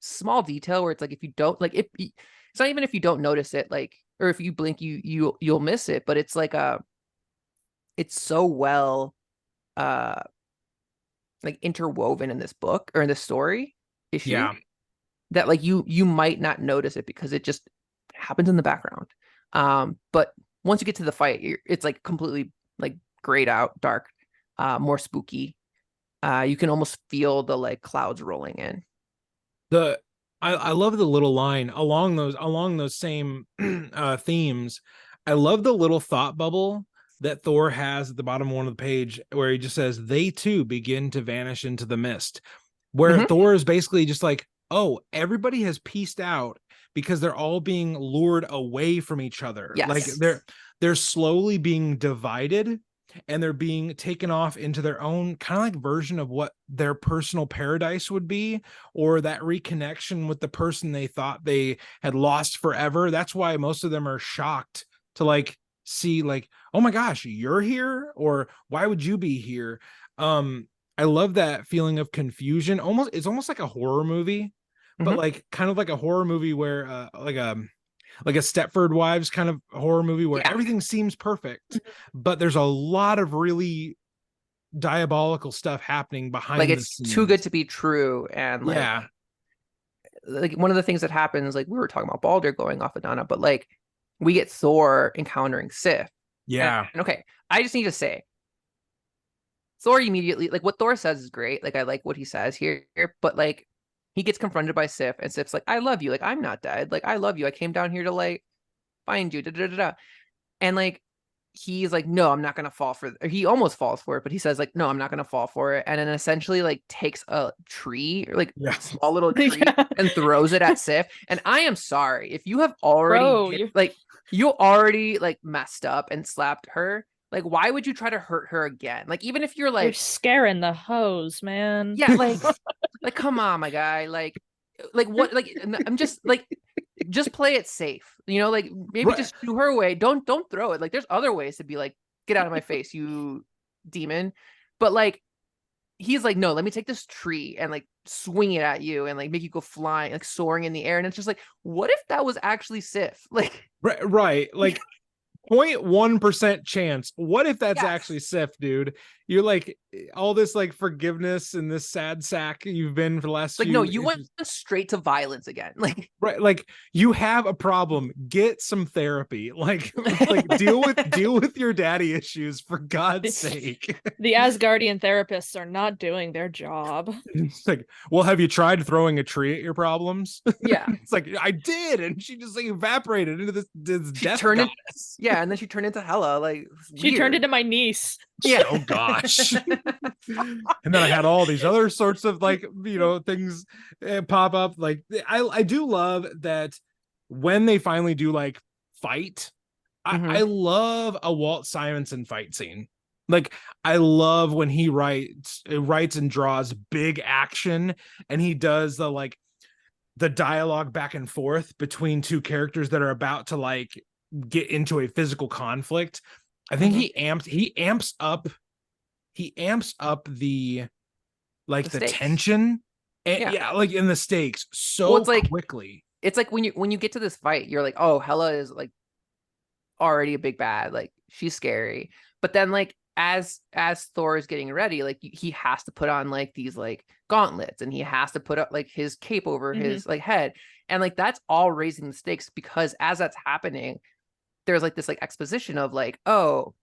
small detail where it's like, if you don't like it, it's not even if you don't notice it, like, or if you blink, you'll miss it. But it's like it's so well like interwoven in this book or in this story issue that like you might not notice it because it just happens in the background. But once you get to the fight, it's like completely like grayed out, dark, more spooky. You can almost feel the like clouds rolling in. I love the little line along those same themes. I love the little thought bubble that Thor has at the bottom of one of the page, where he just says, they too begin to vanish into the mist, where Thor is basically just like, oh, everybody has pieced out because they're all being lured away from each other. Yes. Like they're slowly being divided, and they're being taken off into their own kind of like version of what their personal paradise would be, or that reconnection with the person they thought they had lost forever. That's why most of them are shocked to like see like, oh my gosh, you're here, or why would you be here? I love that feeling of confusion. It's almost like a horror movie, but like kind of like a horror movie where like a Stepford Wives kind of horror movie where everything seems perfect, but there's a lot of really diabolical stuff happening behind, like, it's too good to be true. And like, like one of the things that happens, like we were talking about Baldur going off of Donna, but like we get Thor encountering Sif. And okay, I just need to say, Thor immediately, like, what Thor says is great. Like, I like what he says here, but like he gets confronted by Sif, and Sif's like, I love you. Like, I'm not dead. Like, I love you. I came down here to like find you. Da, da, da, da. And like he's like, no, I'm not gonna fall for it. Or he almost falls for it, but he says like, no, I'm not gonna fall for it, and then essentially like takes a tree, or like Yeah. a small little tree, Yeah. and throws it at Sif. And I am sorry if you have already Bro, you already like messed up and slapped her. Like, why would you try to hurt her again? Like, even if you're you're like, scaring the hose, man. yeah, like come on, my guy, like what, like I'm just like, just play it safe, you know, like maybe Right. just shoo her away. Don't throw it. Like, there's other ways to be like, get out of my face, you demon. But like, he's like, no, let me take this tree and like swing it at you and like make you go flying, like soaring in the air. And it's just like, what if that was actually Sif? Like, Right. Like 0.1% chance. What if that's Yes. actually Sif, dude? You're like all this like forgiveness and this sad sack you've been for the last like, few no, you went issues. straight to violence again. Like, Right, like you have a problem. Get some therapy. Like deal with your daddy issues for God's sake. The Asgardian therapists are not doing their job. It's like, well, have you tried throwing a tree at your problems? yeah. It's like I did, and she just like evaporated into this She death turned goddess. Yeah, and then she turned into Hela. Like, She turned weird. into my niece. Yeah. Oh gosh. And then I had all these other sorts of like, you know, things pop up. Like I do love that when they finally do like fight, I love a Walt Simonson fight scene. Like I love when he writes and draws big action, and he does the dialogue back and forth between two characters that are about to like get into a physical conflict. I think he amps up the like the stakes. tension and Yeah. yeah, like in the stakes so Well, it's like- quickly. It's like when you get to this fight, you're like, oh, Hela is like already a big bad. Like, she's scary. But then like as Thor is getting ready, like he has to put on like these like gauntlets, and he has to put up like his cape over his like head, and like that's all raising the stakes, because as that's happening, there's like this like exposition of like, oh,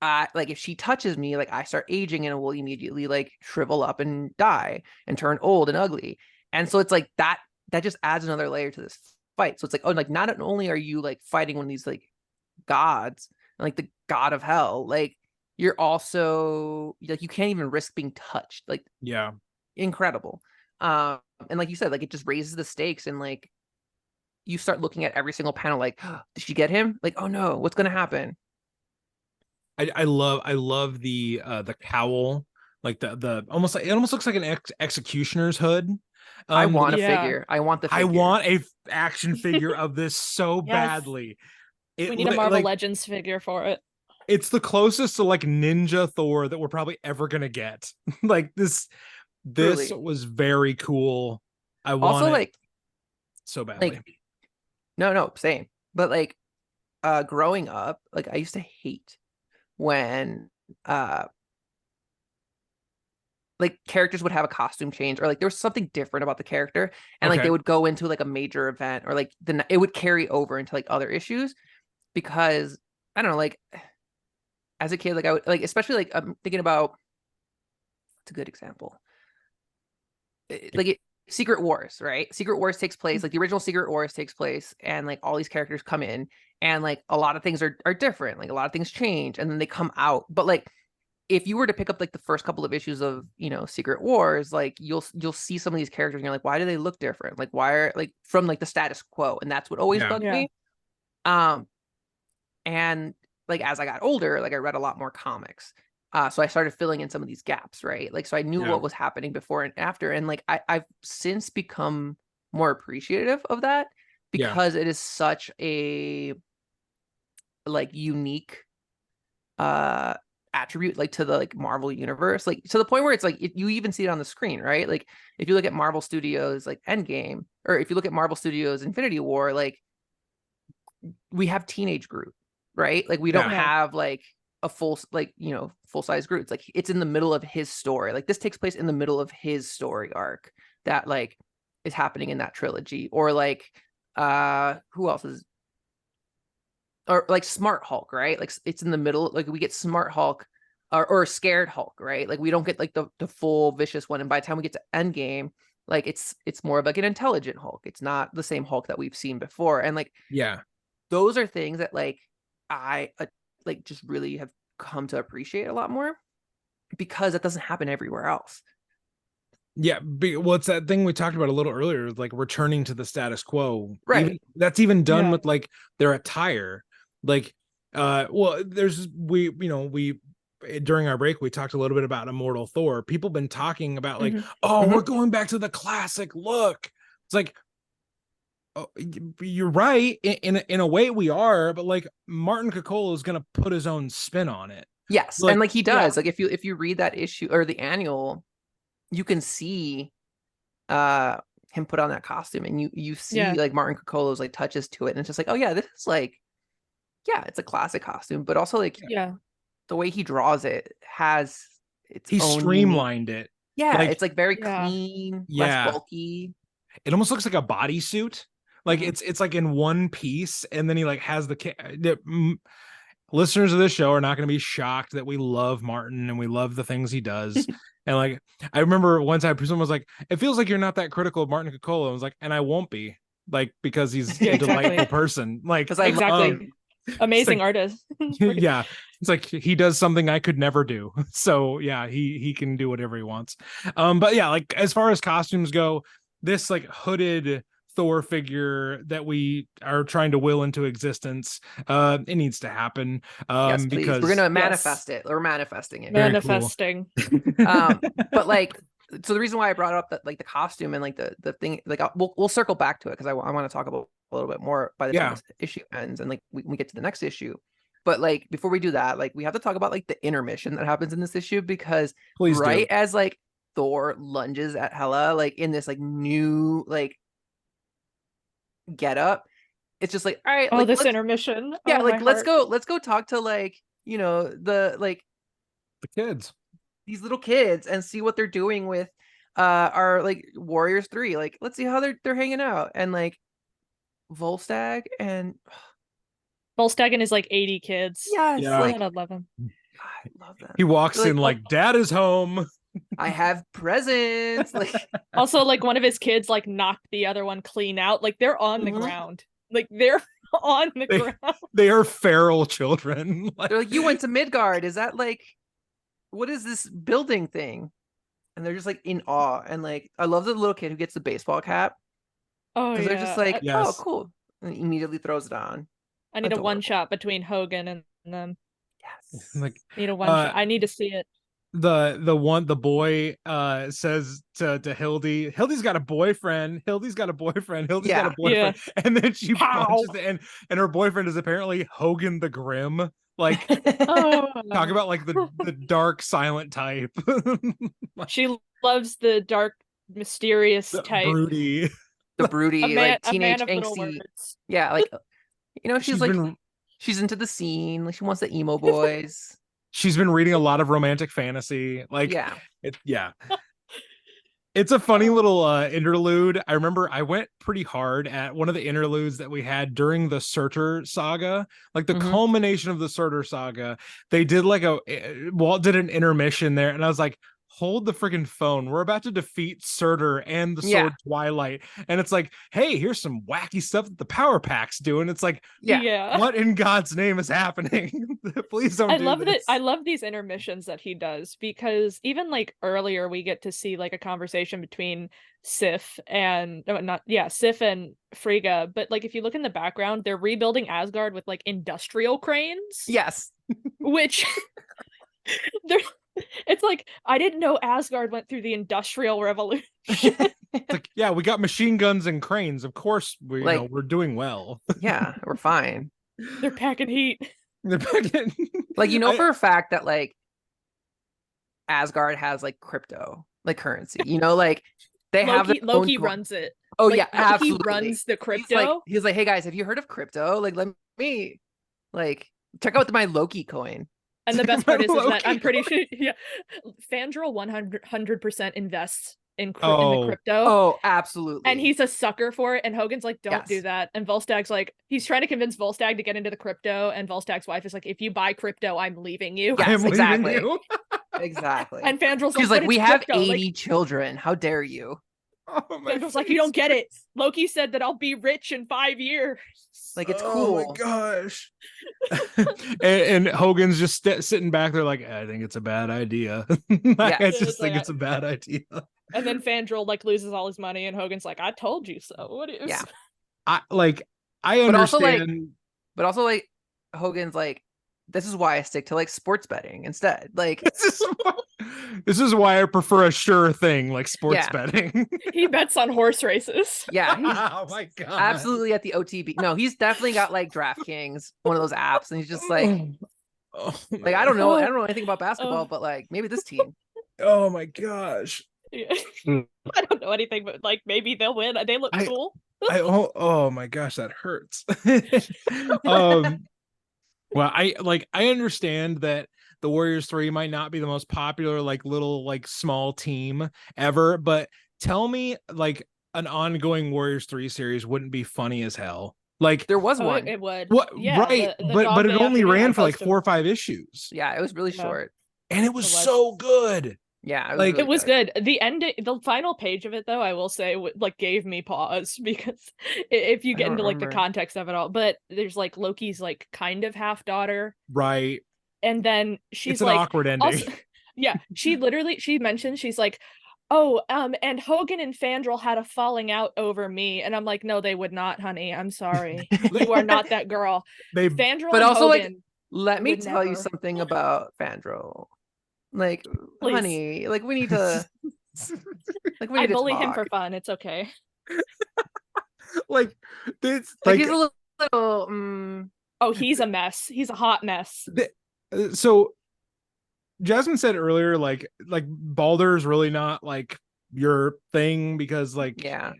like if she touches me, like I start aging and will immediately like shrivel up and die and turn old and ugly. And so it's like that just adds another layer to this fight. So it's like, oh, like not only are you like fighting one of these like gods, like the god of hell, like you're also like, you can't even risk being touched. Like, Yeah. incredible. And like you said, like it just raises the stakes, and like you start looking at every single panel like, oh, did she get him? Like, oh no, what's gonna happen? I love the cowl, like the almost like, it almost looks like an executioner's hood. I want a Yeah. figure. I want the figure. I want a action figure of this so Yes. badly. We need a Marvel like, Legends figure for it. it's the closest to like Ninja Thor that we're probably ever gonna get. Like this Truly. was very cool. I want Also, it like, so badly. like no, same. But like growing up, like I used to hate when like characters would have a costume change, or like there was something different about the character, and like Okay. they would go into like a major event, or like it would carry over into like other issues, because I don't know, like as a kid, like I would like, especially like I'm thinking about, it's a good example. Like Secret Wars, right? Secret Wars takes place, like the original Secret Wars takes place, and like all these characters come in, and like a lot of things are different, like a lot of things change, and then they come out. But like if you were to pick up like the first couple of issues of, you know, Secret Wars, like you'll see some of these characters and you're like, why do they look different? Like, why are like from like the status quo? And that's what always Yeah. bugged Yeah. me. And like as I got older, like I read a lot more comics. So I started filling in some of these gaps, right? Like, so I knew Yeah. what was happening before and after. And like I've since become more appreciative of that, Yeah. because it is such a like unique attribute like to the like Marvel universe, like to the point where it's like you even see it on the screen, right? Like if you look at Marvel Studios like Endgame, or if you look at Marvel Studios Infinity War, like we have teenage Groot, right? Like we don't Yeah. have like a full like, you know, full-size Groot. It's like it's in the middle of his story. Like this takes place in the middle of his story arc that like is happening in that trilogy. Or like who else is, or like Smart Hulk, right? Like it's in the middle, like we get Smart Hulk or Scared Hulk, right? Like we don't get like the full vicious one, and by the time we get to Endgame, like it's more of like an intelligent Hulk. It's not the same Hulk that we've seen before. And like Yeah. those are things that like I like just really have come to appreciate a lot more, because that doesn't happen everywhere else. Yeah, well, it's that thing we talked about a little earlier, like returning to the status quo. Right. That's even done Yeah. with like their attire. Like, well, we during our break we talked a little bit about Immortal Thor. People been talking about like, Mhm. oh, we're going back to the classic look. It's like, oh, you're right. In a way we are, but like Martin Coccolo is gonna put his own spin on it. Yes, Like, and like he does. yeah. Like if you read that issue or the annual, you can see him put on that costume, and you see Yeah. like Martin Coccolo's like touches to it, and it's just like, oh yeah, this is like, yeah, it's a classic costume, but also like Yeah. the way he draws it has its he own streamlined it. Yeah, Like, it's like very Yeah. clean, Yeah. less bulky. It almost looks like a bodysuit. Like Mhm. it's like in one piece, and then he like has listeners of this show are not going to be shocked that we love Martin and we love the things he does. And like, I remember one time someone was like, it feels like you're not that critical of Martin Coccolo. I was like, and I won't be, like, because he's Yeah, a delightful exactly. person. Like, 'Cause I love Exactly. him. Amazing like- artist. yeah, it's like he does something I could never do. So yeah, he can do whatever he wants. But yeah, like as far as costumes go, this like hooded Thor figure that we are trying to will into existence, it needs to happen. Yes, please. Because We're gonna manifest it. We're manifesting it. Very cool. Manifesting. But like, so the reason why I brought up that like the costume and like the thing, like we'll circle back to it, because I want to talk about a little bit more by the time this issue ends, and like we get to the next issue. But like before we do that, like we have to talk about like the intermission that happens in this issue, because Please do. right as like Thor lunges at Hela, like in this like new like get up, it's just like, all right, Oh, like this let's- intermission. yeah, Oh, like my let's heart. go talk to like, you know, the like the kids. these little kids and see what they're doing with our like Warriors 3. Like let's see how they're hanging out. And like Volstagg and Volstagg and his like 80 kids. yes, Yeah. like I love him. I love that. He walks Like, in like, Dad is home. I have presents. Like Also, like one of his kids like knocked the other one clean out. Like they're on the Mhm. ground. Like they're on the They- ground. They are feral children. Like, they're like, you went to Midgard. Is that like, what is this building thing? And they're just like in awe. And like, I love the little kid who gets the baseball cap, Oh because yeah. they're just like, Yes. oh, cool. And immediately throws it on. I need a adorable. one shot between Hogan and them. Yes. like Need a one shot. I need to see it. the boy says to Hildy's got a boyfriend. Hildy's got a boyfriend. Hildy's got a Yeah. boyfriend. And then she Pow. punches and her boyfriend is apparently Hogan the Grim. Like, Oh, talk about like the dark silent type. she loves the dark, mysterious The type. broody. The broody, A man, like a man teenage of little angsty. words. Yeah, like, you know, she's like, been she's into the scene. Like she wants the emo boys. she's been reading a lot of romantic fantasy. Like, Yeah. It's a funny little interlude. I remember I went pretty hard at one of the interludes that we had during the Surtur saga, like the Mhm. culmination of the Surtur saga. They did like Walt did an intermission there, and I was like, hold the freaking phone. We're about to defeat Surtur and the Yeah. Sword Twilight. And it's like, hey, here's some wacky stuff that the Power Pack's doing. It's like, Yeah. what in God's name is happening? Please don't I do love that. this. I love these intermissions that he does, because even like earlier we get to see like a conversation between Sif and Sif and Frigga. But like if you look in the background, they're rebuilding Asgard with like industrial cranes. Yes. Which they're. It's like, I didn't know Asgard went through the Industrial Revolution. It's like, yeah, we got machine guns and cranes. Of course, we're doing well. Yeah, we're fine. They're packing heat. They're back in- Like, you know, I- for a fact that like Asgard has like crypto, like currency. You know, like they have their own Loki coin- runs it. Oh Like, yeah, Loki absolutely. runs the He's crypto. like, hey guys, have you heard of crypto? Like, let me like check out my Loki coin. And the best part is that Loki I'm pretty sure, Fandral 100% invests in the Oh. crypto. Oh, absolutely. And he's a sucker for it. And Hogan's like, don't do Yes. that. And Volstagg's like, he's trying to convince Volstagg to get into the crypto. And Volstagg's wife is like, if you buy crypto, I'm leaving you. Yeah. I am leaving exactly. you. Exactly. And Fandral's She's like, like, "But we it's have crypto." 80 children. How dare you? Fandral's like, you don't get it. Loki said that I'll be rich in 5 years. Like, it's Oh my cool. gosh. and Hogan's just sitting back there like, I think it's a bad idea. I Yes. just think it's a bad idea. And then Fandral like loses all his money, and Hogan's like, I told you so. What is? Yeah. I But also, like, understand. But also, like, Hogan's like, this is why I stick to like sports betting instead. Like, This is why I prefer a sure thing like sports Yeah. betting. He bets on horse races. yeah, he's Oh my god. absolutely at the OTB. No, he's definitely got like DraftKings, one of those apps, and he's just like, Oh, like, I don't know anything about basketball, Oh. but like maybe this team. oh my gosh. Yeah. I don't know anything, but like maybe they'll win. They look cool. Oh my gosh, that hurts. Well, I understand that the Warriors 3 might not be the most popular, like little, like small team ever, but tell me like an ongoing Warriors 3 series wouldn't be funny as hell. Like There was Oh, one. it would. what Yeah, right, the but dog it day only afternoon ran I for like posted- 4 or 5 issues. Yeah, it was really Yeah. short. And it was It was. so good. Yeah, it was Like, really It was good. The end, the final page of it, though, I will say, like gave me pause because if you I get don't into like the remember. context of it all, but there's like Loki's like kind of half daughter, Right. and then she's It's an like, awkward ending. also, yeah, she mentioned she's like, oh, and Hogan and Fandral had a falling out over me, and I'm like, no, they would not, honey. I'm sorry, you are not that girl. They Fandral But and also, like, Hogan, Let me would tell you never. something about Fandral. Like, Please. honey, like we need to like we I need to bully him talk. for fun. It's okay. like this Like, like he's a little Oh, he's a mess. He's a hot mess. so Jasmine said earlier like Baldur's really not like your thing because like Yeah.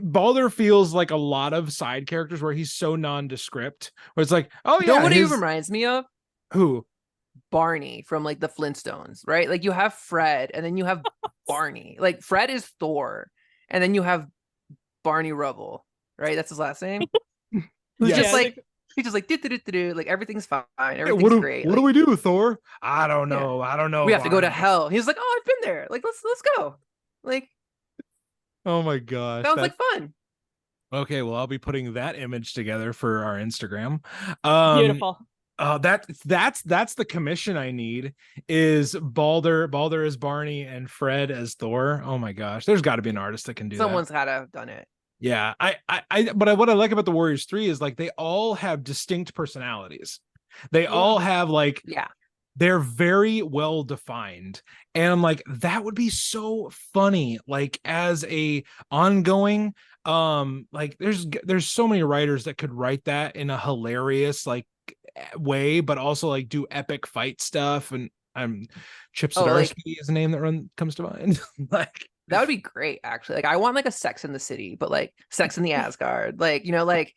Baldur feels like a lot of side characters where he's so nondescript where it's like, oh You know yeah, what he reminds me of? who Barney from like the Flintstones, right? Like you have Fred and then you have Barney. Like Fred is Thor, and then you have Barney Rubble, right? That's his last name. Who's Yes. just Yeah, like he's just like do like everything's fine, Hey, everything's great. what Like, do we do, Thor? I don't know. we have to go to Barney. hell. He's like, oh, I've been there. Like let's go. Like Oh my gosh. sounds like fun. Okay, well, I'll be putting that image together for our Instagram. Beautiful. That's the commission I need is Baldur as Barney and Fred as Thor. Oh my gosh, there's got to be an artist that can do Someone's that. gotta have done it. Yeah, but what I like about the Warriors 3 is like they all have distinct personalities. They all have like Yeah. they're very well defined, and I'm like that would be so funny like as a ongoing like there's so many writers that could write that in a hilarious like way, but also like do epic fight stuff. And Chip Zdarsky is a name that comes to mind. Like That would be great, actually. Like, I want like a Sex in the City, but like Sex in the Asgard, like like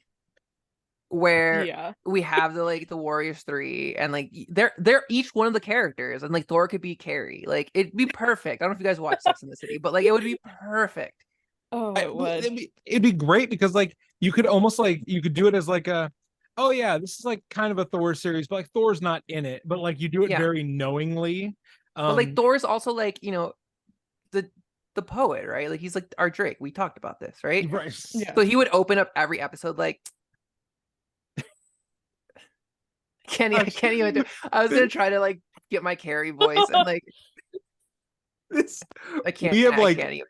where Yeah. we have the Warriors 3, and like they're each one of the characters, and like Thor could be Carrie. Like it'd be perfect. I don't know if you guys watch Sex in the City, but like it would be perfect. Oh, it would. it'd be great because like you could almost like you could do it as like a oh yeah, this is like kind of a Thor series, but like Thor's not in it, but like you do it Yeah. very knowingly. But like Thor's also like the poet, right? Like he's like our Drake. We talked about this, right? Right. Yeah. So he would open up every episode like I can't even do. I was gonna try to like get my Carrie voice and like I can't. We have I like can't even.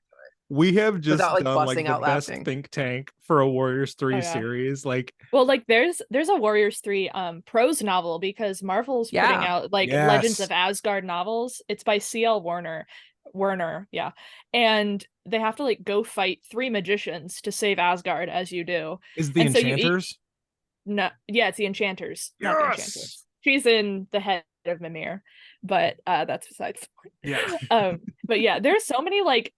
we have just Without, like, done like busting the out best laughing. think tank for a Warriors 3 Oh, yeah. series. Like Well, like there's a Warriors 3 prose novel because Marvel's putting Yeah. out like Legends Yes. of Asgard novels. It's by C.L. Werner, yeah. And they have to like go fight 3 magicians to save Asgard as you do. is the And so you eat- Enchanters. No, yeah, it's the Enchanters, not the Enchanters. Yes. She's in the head of Mimir, but that's besides the point. Yeah. But yeah, there's so many like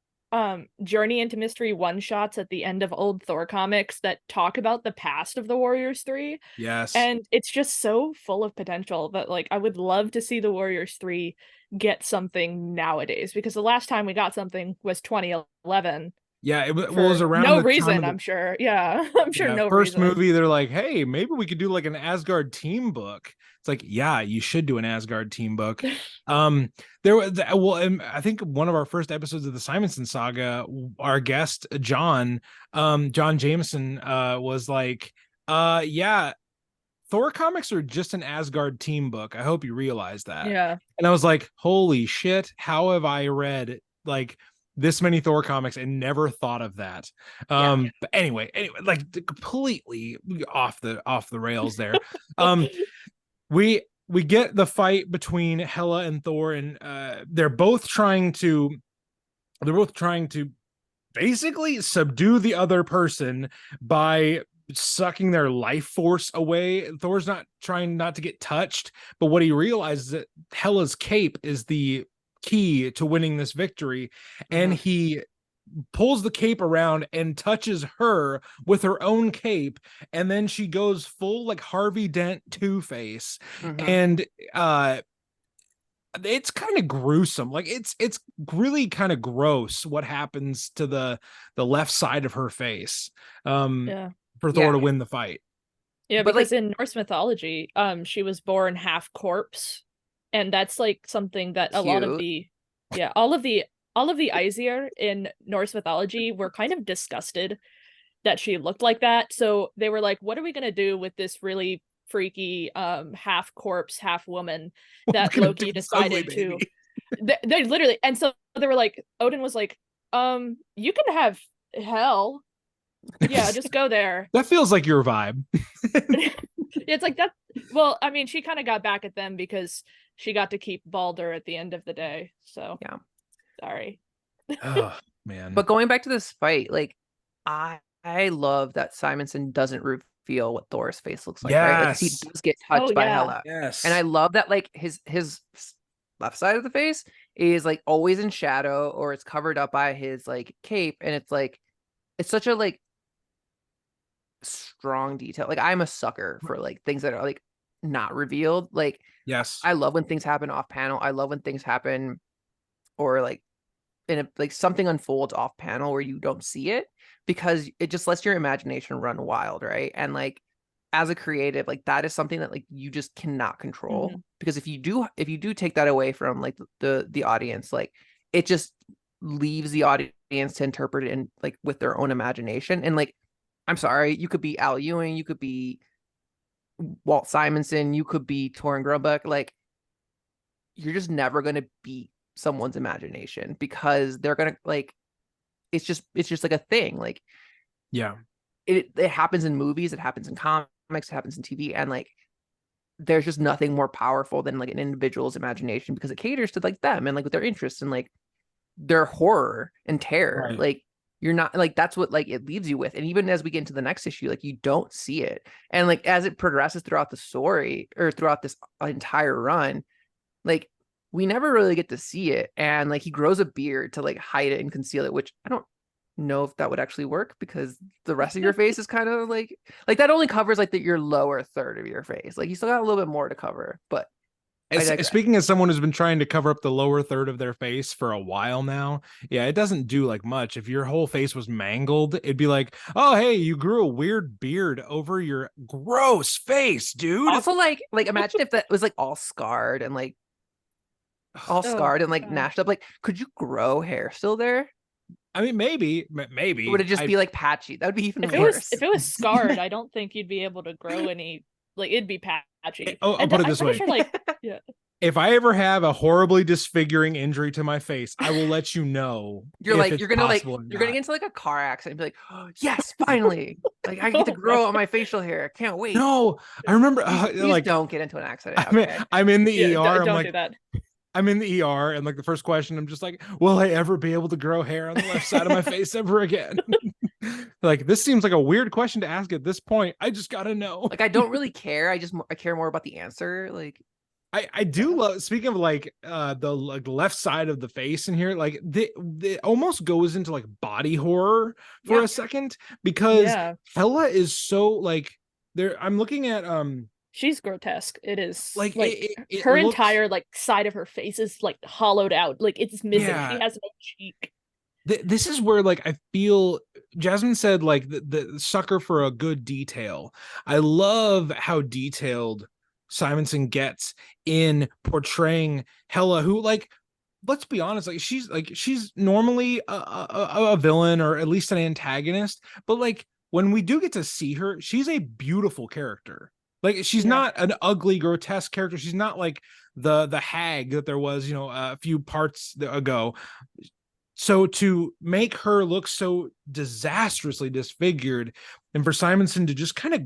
journey into mystery one shots at the end of old Thor comics that talk about the past of the Warriors 3, Yes. and it's just so full of potential that like I would love to see the Warriors 3 get something nowadays, because the last time we got something was 2011, Yeah, it for was around no the time reason, of the I'm sure. Yeah, I'm sure no first reason. movie. They're like, hey, maybe we could do like an Asgard team book. It's like, yeah, you should do an Asgard team book. There was I think one of our first episodes of the Simonson Saga, our guest John Jameson, was like, yeah, Thor comics are just an Asgard team book. I hope you realize that. Yeah. And I was like, holy shit, how have I read like this many Thor comics and never thought of that? But anyway, like completely off the rails there. We get the fight between Hela and Thor, and they're both trying to basically subdue the other person by sucking their life force away. Thor's not trying not to get touched, but what he realizes is that Hela's cape is the key to winning this victory, and he pulls the cape around and touches her with her own cape, and then she goes full like Harvey Dent Two-Face. And it's kind of gruesome. Like it's really kind of gross what happens to the left side of her face for Thor to win the fight. Yeah, But, because in Norse mythology, she was born half corpse, and that's like something that a lot of the all of the Aesir in Norse mythology were kind of disgusted that she looked like that. So they were like, what are we gonna do with this really freaky half corpse, half woman that Loki decided to they literally, and so they were like, Odin was like, you can have hell. Yeah, just go there. That feels like your vibe. It's like that. Well, I mean, she kind of got back at them because she got to keep Balder at the end of the day. So yeah, sorry. Oh man. But going back to this fight, like I love that Simonson doesn't reveal what Thor's face looks like. Right? Like he does get touched by Hela. Yes. And I love that like his left side of the face is like always in shadow, or it's covered up by his like cape, and it's like it's such a like strong detail. Like I'm a sucker for like things that are like not revealed. Like yes, I love when things happen off panel. I love when things happen or like in a, like something unfolds off panel where you don't see it, because it just lets your imagination run wild, right? And like as a creative, like that is something that like you just cannot control, because if you do take that away from like the audience, like it just leaves the audience to interpret it in like with their own imagination. And like I'm sorry, you could be Al Ewing, you could be Walt Simonson, you could be Torrin Grumbuck. Like you're just never gonna beat someone's imagination, because they're gonna like it's just like a thing. Like it happens in movies, it happens in comics, it happens in TV, and like there's just nothing more powerful than like an individual's imagination, because it caters to like them and like with their interests and like their horror and terror. Right. Like you're not like that's what like it leaves you with. And even as we get into the next issue, like you don't see it, and like as it progresses throughout the story or throughout this entire run, like we never really get to see it. And like he grows a beard to like hide it and conceal it, which I don't know if that would actually work, because the rest of your face is kind of like that only covers like your lower third of your face. Like you still got a little bit more to cover. But speaking as someone who's been trying to cover up the lower third of their face for a while now, yeah, it doesn't do like much. If your whole face was mangled, it'd be like, oh hey, you grew a weird beard over your gross face, dude. Also like imagine if that was like all scarred and like scarred and like gnashed up. Like could you grow hair still there? I mean, maybe. Or would it just be like patchy? That would be even worse. If it was scarred, I don't think you'd be able to grow any. Like it'd be patchy. I'll put it this way. Sure, like, yeah. If I ever have a horribly disfiguring injury to my face, I will let you know. You're gonna get into like a car accident and be like, oh, yes, finally, like I get to grow out my facial hair. I can't wait. No, I remember please like don't get into an accident. I'm in the ER. Don't do that. I'm in the ER, and like the first question, I'm just like, will I ever be able to grow hair on the left side of my face ever again? Like, this seems like a weird question to ask at this point. I just gotta know. Like, I don't really care. I care more about the answer. Like, I do love, speaking of like the like left side of the face in here, like it almost goes into like body horror for a second, because Hela is so like there. I'm looking at she's grotesque. It is like it her looks... entire like side of her face is like hollowed out. Like it's missing. She has no cheek. This is where like I feel Jasmine said like the sucker for a good detail. I love how detailed Simonson gets in portraying Hela, who like, let's be honest, like she's normally a villain or at least an antagonist, but like when we do get to see her, she's a beautiful character. Like she's not an ugly, grotesque character. She's not like the hag that there was, a few parts ago. So to make her look so disastrously disfigured, and for Simonson to just kind of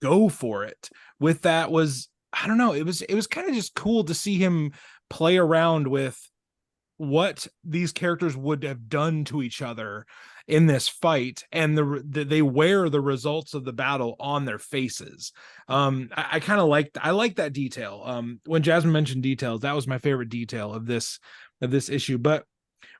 go for it with that was, I don't know, it was kind of just cool to see him play around with what these characters would have done to each other in this fight, and they wear the results of the battle on their faces. I kind of I like that detail. When Jasmine mentioned details, that was my favorite detail of this issue. But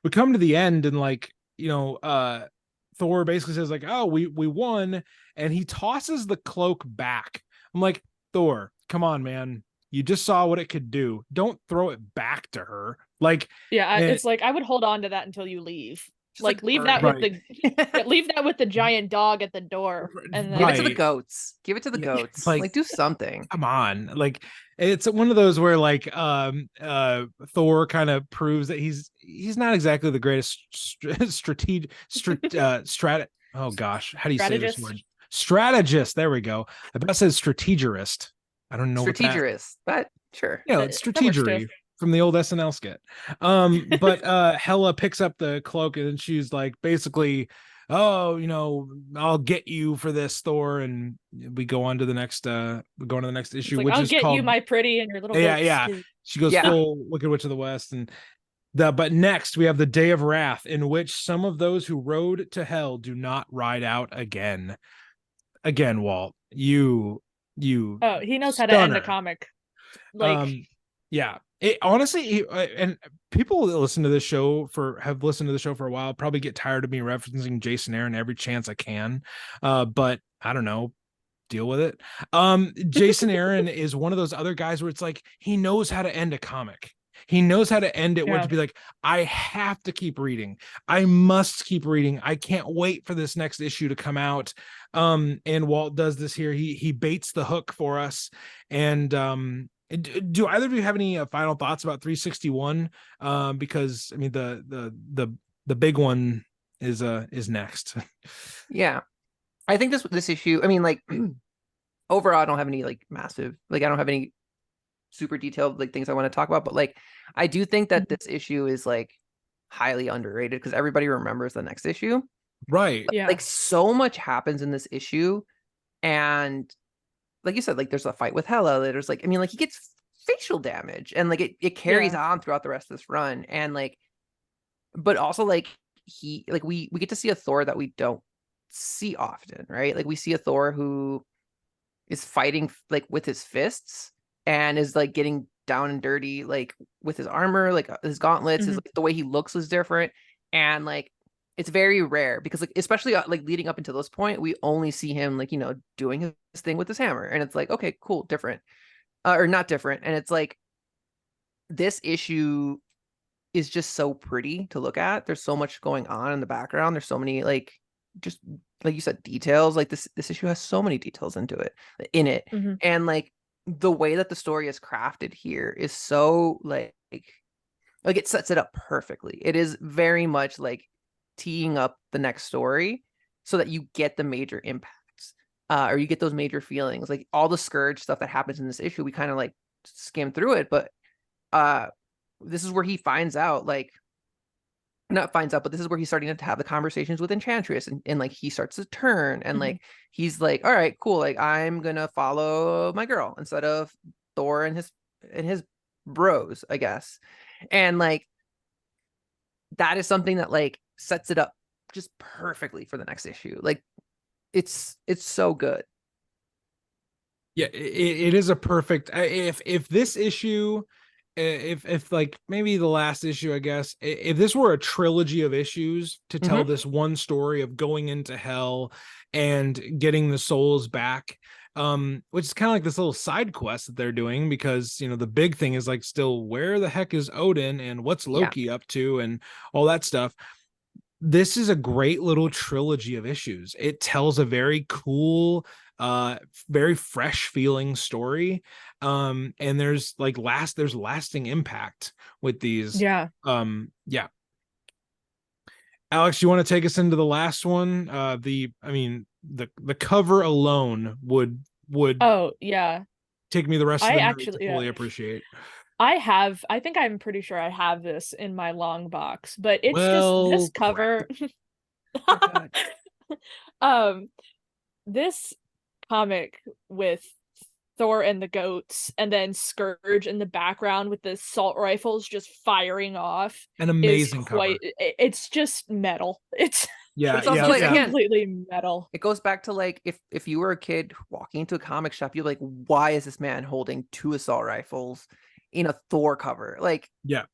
we come to the end, and like, Thor basically says like, oh, we won, and he tosses the cloak back. I'm like, Thor, come on, man, you just saw what it could do, don't throw it back to her. Like, it's like I would hold on to that until you leave. Like leave burn that it. with leave that with the giant dog at the door, and then Give it to the goats. Give it to the Yeah, goats. like- Like do something. come on, like it's one of those where like Thor kind of proves that he's not exactly the greatest oh gosh, how do you say this Strategist? word? Strategist, there we go. I bet it says strategist. I don't know what that, Strategist, but sure. it's that works too. strategery from the old SNL skit. But Hela picks up the cloak, and she's like, basically, oh, I'll get you for this, Thor. And we go on to the next It's issue, like, which I'll is get called, you, my pretty, and your little yeah. goats, too. She goes Yeah. full Wicked Witch of the West. And but next we have the Day of Wrath, in which some of those who rode to hell do not ride out again. Again, Walt, you Oh, he knows how to end a stunner. comic. Like, Yeah, it honestly, and people that have listened to the show for a while probably get tired of me referencing Jason Aaron every chance I can, but I don't know, deal with it. Jason Aaron is one of those other guys where it's like he knows how to end a comic. He knows how to end it where Yeah. to be like, I have to keep reading. I must keep reading. I can't wait for this next issue to come out. And Walt does this here. He baits the hook for us. And do either of you have any final thoughts about 361? Because I mean the big one is next. Yeah. I think this issue, I mean, like overall, I don't have any like massive, like I don't have any super detailed like things I want to talk about, but like I do think that this issue is like highly underrated because everybody remembers the next issue. Right. yeah, Like so much happens in this issue, and like you said, like there's a fight with Hela. There's like, I mean, like he gets facial damage, and like it carries on throughout the rest of this run, and like, but also like we get to see a Thor that we don't see often, right? Like we see a Thor who is fighting like with his fists and is like getting down and dirty, like with his armor, like his gauntlets, Mhm. is like, the way he looks is different, and like it's very rare because like especially like leading up until this point, we only see him like doing his thing with his hammer, and it's like okay, cool, different, or not different, and it's like this issue is just so pretty to look at. There's so much going on in the background. There's so many like just like you said details. Like this issue has so many details in it, Mhm. and like the way that the story is crafted here is so like it sets it up perfectly. It is very much like teeing up the next story so that you get the major impacts, or you get those major feelings. Like all the Skurge stuff that happens in this issue, we kind of like skim through it, but this is where he finds out, like not finds out, but this is where he's starting to have the conversations with Enchantress, and like he starts to turn, and like he's like, all right, cool, like I'm gonna follow my girl instead of Thor and his bros, I guess. And like that is something that like sets it up just perfectly for the next issue. Like it's so good. Yeah, it is a perfect, if this issue, if like maybe the last issue, I guess, if this were a trilogy of issues to tell this one story of going into hell and getting the souls back, which is kind of like this little side quest that they're doing, because the big thing is like still, where the heck is Odin and what's Loki up to and all that stuff. this is a great little trilogy of issues. It tells a very cool, very fresh feeling story. And there's lasting impact with these. Yeah. Yeah. Alex, you want to take us into the last one? The cover alone would Oh yeah. take me the rest of I the night actually to fully appreciate. I think I'm pretty sure I have this in my long box, but it's Well, just this cover. Oh, God. This comic with Thor and the goats and then Skurge in the background with the assault rifles just firing off an is amazing cover. it's just metal. It's Yeah, It's also yeah, like, yeah. again, completely metal. It goes back to like if you were a kid walking into a comic shop, you're like, why is this man holding 2 assault rifles in a Thor cover? Like,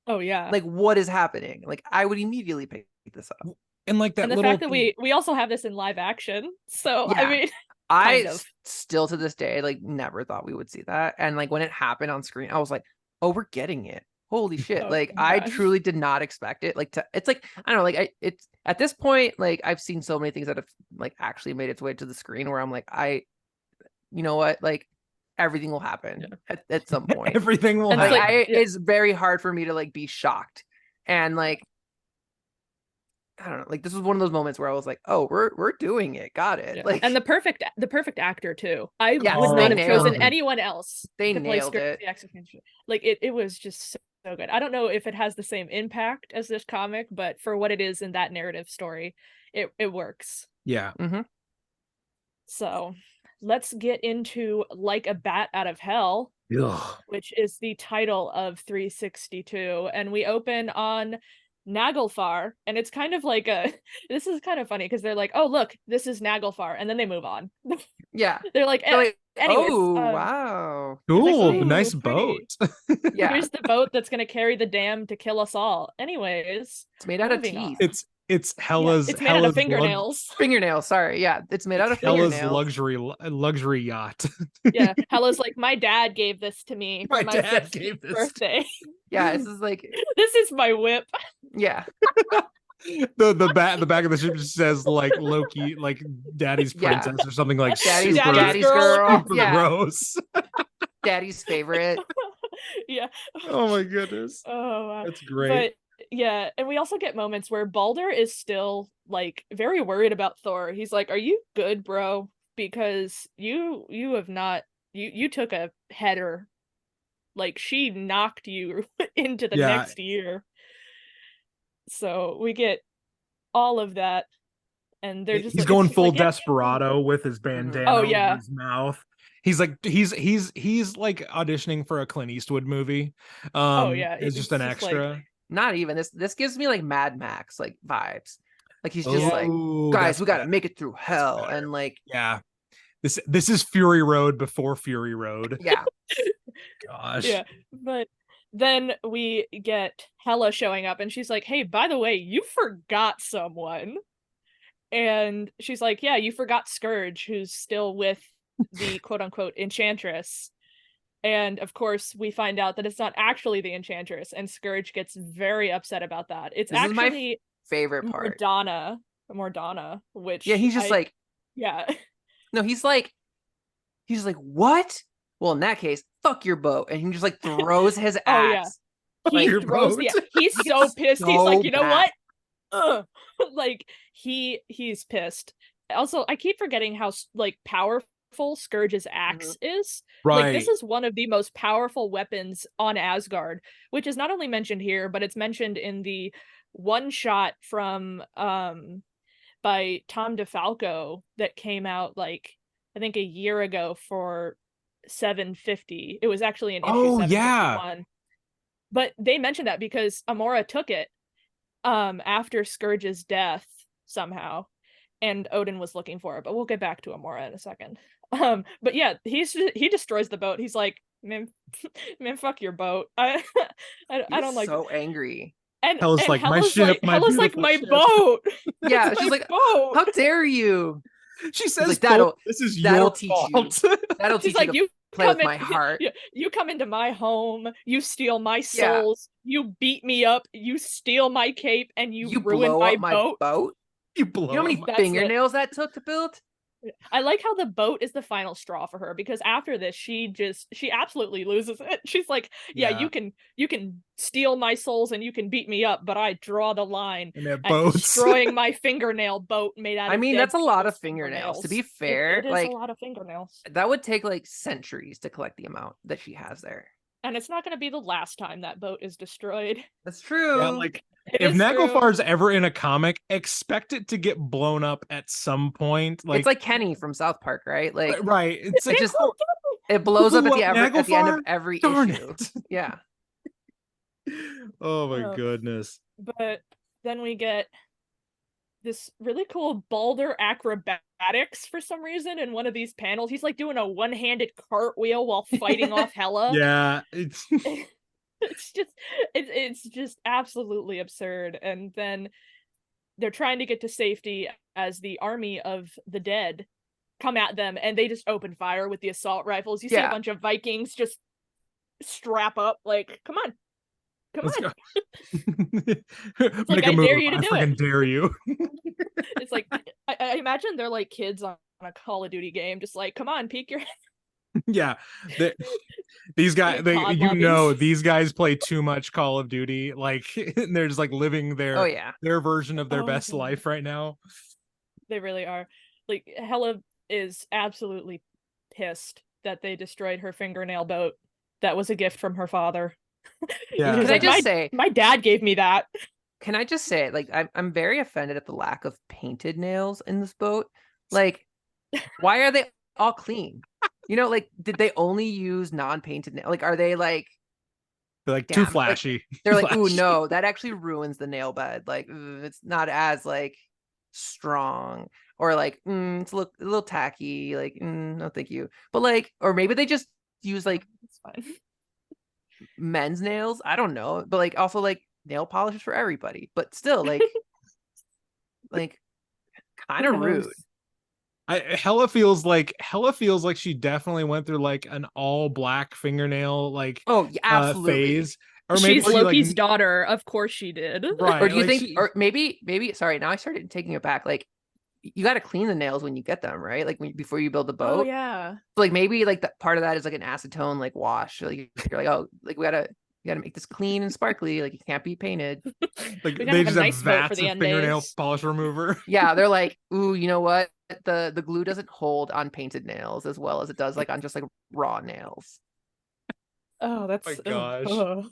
Oh yeah. like what is happening? Like, I would immediately pick this up. And like that And the little fact that we also have this in live action. So Yeah. I mean I kind of. still to this day like never thought we would see that, and like when it happened on screen, I was like, oh, we're getting it. Holy shit. Oh, Like I gosh. truly did not expect it. Like it's like, I don't know, like it's at this point, like I've seen so many things that have like actually made its way to the screen where I'm like, you know what, like everything will happen at some point. everything will And happen. it's It's very hard for me to like be shocked, and like I don't know, like this was one of those moments where I was like, oh, we're doing it, got it. Yeah. Like, And the perfect actor too. I Yes, would they not have chosen nailed it. anyone else They to play nailed Skurge it. the Executioner. Like it was just so good. I don't know if it has the same impact as this comic, but for what it is in that narrative story, it works. Yeah. So let's get into Like a Bat Out of Hell, Ugh. which is the title of 362, and we open on Naglfar, and it's kind of like this is kind of funny because they're like, oh look, this is Naglfar, and then they move on. Yeah. They're like, So, like, anyways, oh wow. Cool, "Ooh, nice pretty." boat. Yeah. Here's the boat that's gonna carry the dam to kill us all. Anyways, It's made out of moving on. teeth. It's Yeah, Hella's it's made out of Hella's fingernails. Fingernails, sorry. Yeah, it's made out of Hella's fingernails. luxury yacht. Yeah, Hella's like, my dad gave this to me for My my dad 50th gave this to birthday. Yeah, this is like, This is my whip. yeah. the back of the ship just says like Loki, like Daddy's Yeah. princess or something like Daddy's super, Daddy's girl. super Yeah. gross. Daddy's favorite. Yeah. Oh my goodness, Oh wow. that's great. But yeah, and we also get moments where Balder is still like very worried about Thor. He's like, "Are you good, bro? Because you have not you took a header. Like she knocked you into the Yeah. next year." So we get all of that, and they're just He's it's going just full like, yeah, desperado with his bandana Oh, over yeah. his mouth. He's like he's like auditioning for a Clint Eastwood movie. yeah, It's just an like- extra. Not even this gives me like Mad Max like vibes. Like he's just like, Ooh, guys, that's we gotta better. make it through hell. better. And like, Yeah. This is Fury Road before Fury Road. yeah. Gosh. Yeah, but then we get Hela showing up, and she's like, "Hey, by the way, you forgot someone." And she's like, "Yeah, you forgot Skurge, who's still with the quote-unquote Enchantress." And of course, we find out that it's not actually the Enchantress, and Skurge gets very upset about that. It's This is my actually Favorite part. Mordana, which Yeah, he's just like, yeah. no, he's just like, what? Well, in that case, fuck your boat. And he just like throws his axe. Oh, yeah. He Your throws boat. he's so pissed. He's so like, you know mad. what? Ugh. Like he's pissed. Also, I keep forgetting how like powerful Scourge's axe is. Right. Like this is one of the most powerful weapons on Asgard, which is not only mentioned here, but it's mentioned in the one shot from by Tom DeFalco that came out like I think a year ago for 750. It was actually an issue Oh, 751. yeah. But they mentioned that because Amora took it after Scourge's death somehow, and Odin was looking for it. But we'll get back to Amora in a second. But yeah, he destroys the boat. He's like, man, fuck your boat. I don't like. So angry. And Hela's and like, my Hela's ship, like, my Hela's like, beautiful my ship." boat. Yeah, It's she's my like, boat. how dare you? She says, like, that'll- "This is that'll your teach fault." That'll She's teach like, you to you play with my heart. You come into my home, you steal my souls, you beat me up, you steal my cape, and you ruin blow my up my boat. boat. You blow You know how many That's fingernails that took to build? I like how the boat is the final straw for her, because after this she absolutely loses it. She's like, you can steal my souls and you can beat me up, but I draw the line at destroying my fingernail boat made out of that's a lot of fingernails. To be fair, it is like, a lot of fingernails. That would take like centuries to collect the amount that she has there. And it's not going to be the last time that boat is destroyed. That's true. Yeah, like if Nagelfar's ever in a comic, expect it to get blown up at some point. Like, it's like Kenny from South Park, right? Like, right. It's like, just it blows up at the end of every Darn issue. It. Yeah. Oh my goodness. But then we get this really cool Balder acrobatics for some reason in one of these panels. He's like doing a one-handed cartwheel while fighting off Hela. Yeah, it's just absolutely absurd. And then they're trying to get to safety as the army of the dead come at them, and they just open fire with the assault rifles. You see a bunch of Vikings just strap up, like, come on. Let's on. Make like, a move. Dare you to do it. Dare you. It's like, I imagine they're like kids on a Call of Duty game, just like, come on, peek your head. Yeah, these guys, these guys play too much Call of Duty. Like, they're just like living their version of their best life right now. They really are. Like, Hela is absolutely pissed that they destroyed her fingernail boat. That was a gift from her father. Yeah. Can I just say, my dad gave me that. Can I just say, like, I'm very offended at the lack of painted nails in this boat. Like, why are they all clean? You know, like, did they only use non-painted nails? Like, are they like, they're like too flashy? Like, they're like, ooh, no, that actually ruins the nail bed. Like, it's not as like strong, or like, it's a little tacky. Like, no, thank you. But like, or maybe they just use like men's nails. I don't know, but like also like nail polishes for everybody. But still, like, like kind of rude. Hela feels like she definitely went through like an all black fingernail absolutely phase. Or maybe she's Loki's daughter. Of course she did. Right. Or do you think or maybe sorry, now I started taking it back. Like, you got to clean the nails when you get them, right? Like before you build the boat. Oh yeah. So, like, maybe like that part of that is like an acetone like wash. Like, you're like, oh, like we gotta make this clean and sparkly. Like, it can't be painted. Like, they just have vats of fingernail polish remover. Yeah, they're like, ooh, you know what? The glue doesn't hold on painted nails as well as it does like on just like raw nails. Oh, that's my gosh.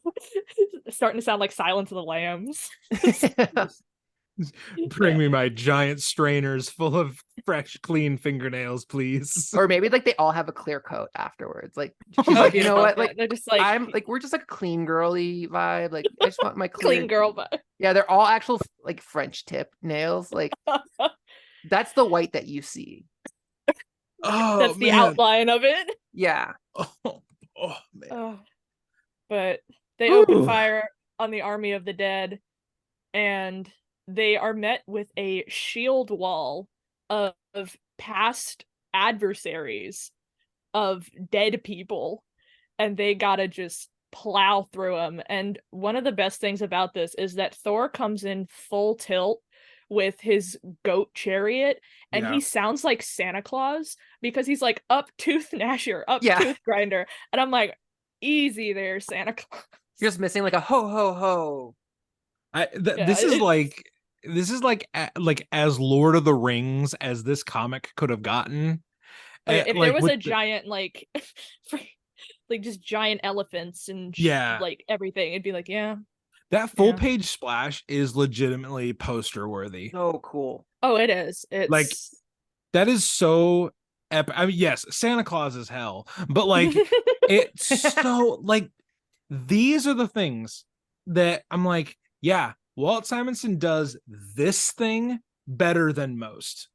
Starting to sound like Silence of the Lambs. Bring me my giant strainers full of fresh, clean fingernails, please. Or maybe like they all have a clear coat afterwards. Like, she's like, you know what? Like, they're just like, I'm like, we're just like a clean girly vibe. Like, I just want my clean girl vibe. Yeah, they're all actual like French tip nails. Like, that's the white that you see. Oh, that's the outline of it. Yeah. Oh man. But they open fire on the army of the dead, and they are met with a shield wall of past adversaries of dead people, and they gotta just plow through them. And one of the best things about this is that Thor comes in full tilt with his goat chariot, and he sounds like Santa Claus because he's like, up tooth gnasher, up tooth grinder, and I'm like, easy there, Santa Claus. You're just missing like a ho ho ho. This is like as Lord of the Rings as this comic could have gotten. If there was a giant like just giant elephants and like everything, it'd be like, that full page splash is legitimately poster worthy. So cool. Oh, it is. It's like, that is so epic. I mean, yes, Santa Claus is hell, but like it's so like, these are the things that I'm like, yeah, Walt Simonson does this thing better than most,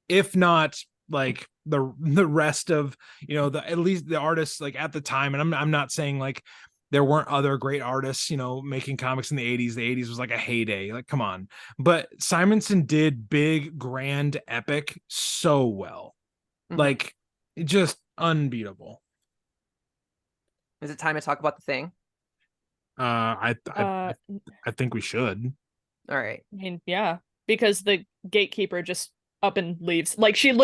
if not like the rest of, you know, at least the artists like at the time. And I'm not saying like there weren't other great artists, you know, making comics in the 80s. The 80s was like a heyday. Like, come on. But Simonson did big, grand, epic so well. Mm-hmm. Like, just unbeatable. Is it time to talk about the thing? I think we should. All right. I mean, yeah, because the gatekeeper just up and leaves. Like she's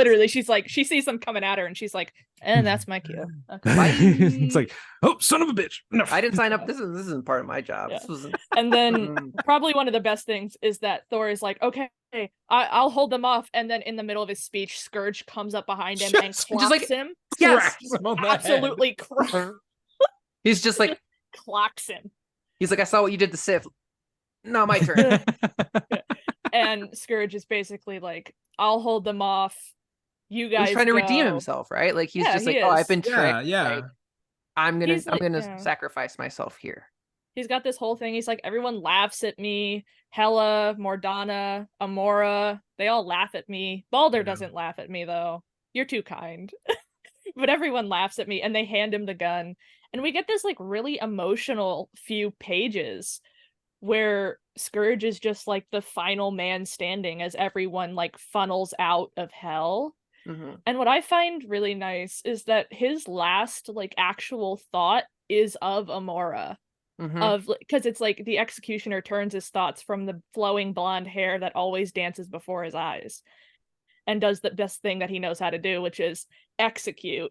like, she sees them coming at her and she's like, and that's my cue. Okay. Bye. It's like, oh, son of a bitch. No. I didn't sign up. This isn't part of my job. Yeah. This was And then probably one of the best things is that Thor is like, okay, I'll hold them off. And then in the middle of his speech, Skurge comes up behind him and Just clocks like, him. yes. Cracks him on the Absolutely He's just like, clocks him. he's like, I saw what you did to Sif. No, my turn. head. And Skurge is basically like, I'll hold them off. You guys He's trying to redeem go. himself, right? Like he's Yeah, just he like, oh, I've is. been tricked. Yeah. Like, I'm He's gonna like, sacrifice myself here. He's got this whole thing. He's like, everyone laughs at me. Hela, Morgana, Amora, they all laugh at me. Balder Yeah. doesn't laugh at me though. You're too kind. But everyone laughs at me and they hand him the gun. And we get this like really emotional few pages where Skurge is just like the final man standing as everyone like funnels out of hell. Mhm. And what I find really nice is that his last like actual thought is of Amora. Mhm. Of because it's like the executioner turns his thoughts from the flowing blonde hair that always dances before his eyes and does the best thing that he knows how to do, which is execute.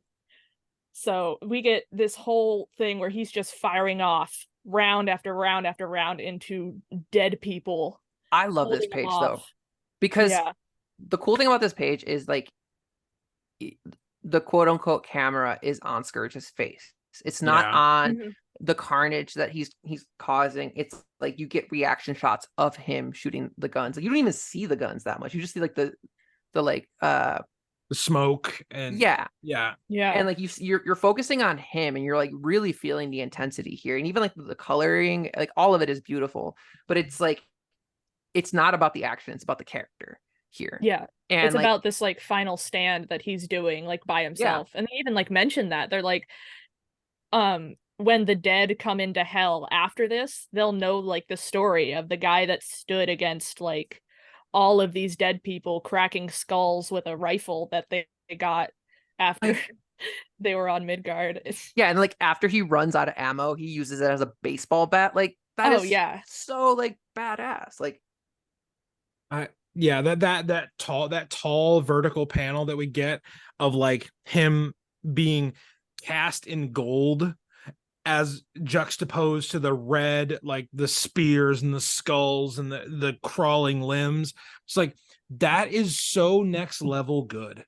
So we get this whole thing where he's just firing off round after round after round into dead people. I love this holding them page though, off. because Yeah. the cool thing about this page is like the quote unquote camera is on Scourge's face. It's not Yeah. on Mhm. the carnage that he's causing. It's like you get reaction shots of him shooting the guns. Like you don't even see the guns that much. You just see like the like The smoke and yeah. yeah. And like you're focusing on him and you're like really feeling the intensity here. And even like the coloring, like all of it is beautiful, but it's like it's not about the action, it's about the character here. Yeah. And It's like, about this like final stand that he's doing like by himself. And they even like mention that. They're like, when the dead come into hell after this, they'll know like the story of the guy that stood against like all of these dead people cracking skulls with a rifle that they got after they were on Midgard. yeah, and like after he runs out of ammo, he uses it as a baseball bat. Like that is so like badass. Like Yeah, that tall vertical panel that we get of like him being cast in gold as juxtaposed to the red, like the spears and the skulls and the crawling limbs. It's like that is so next level good.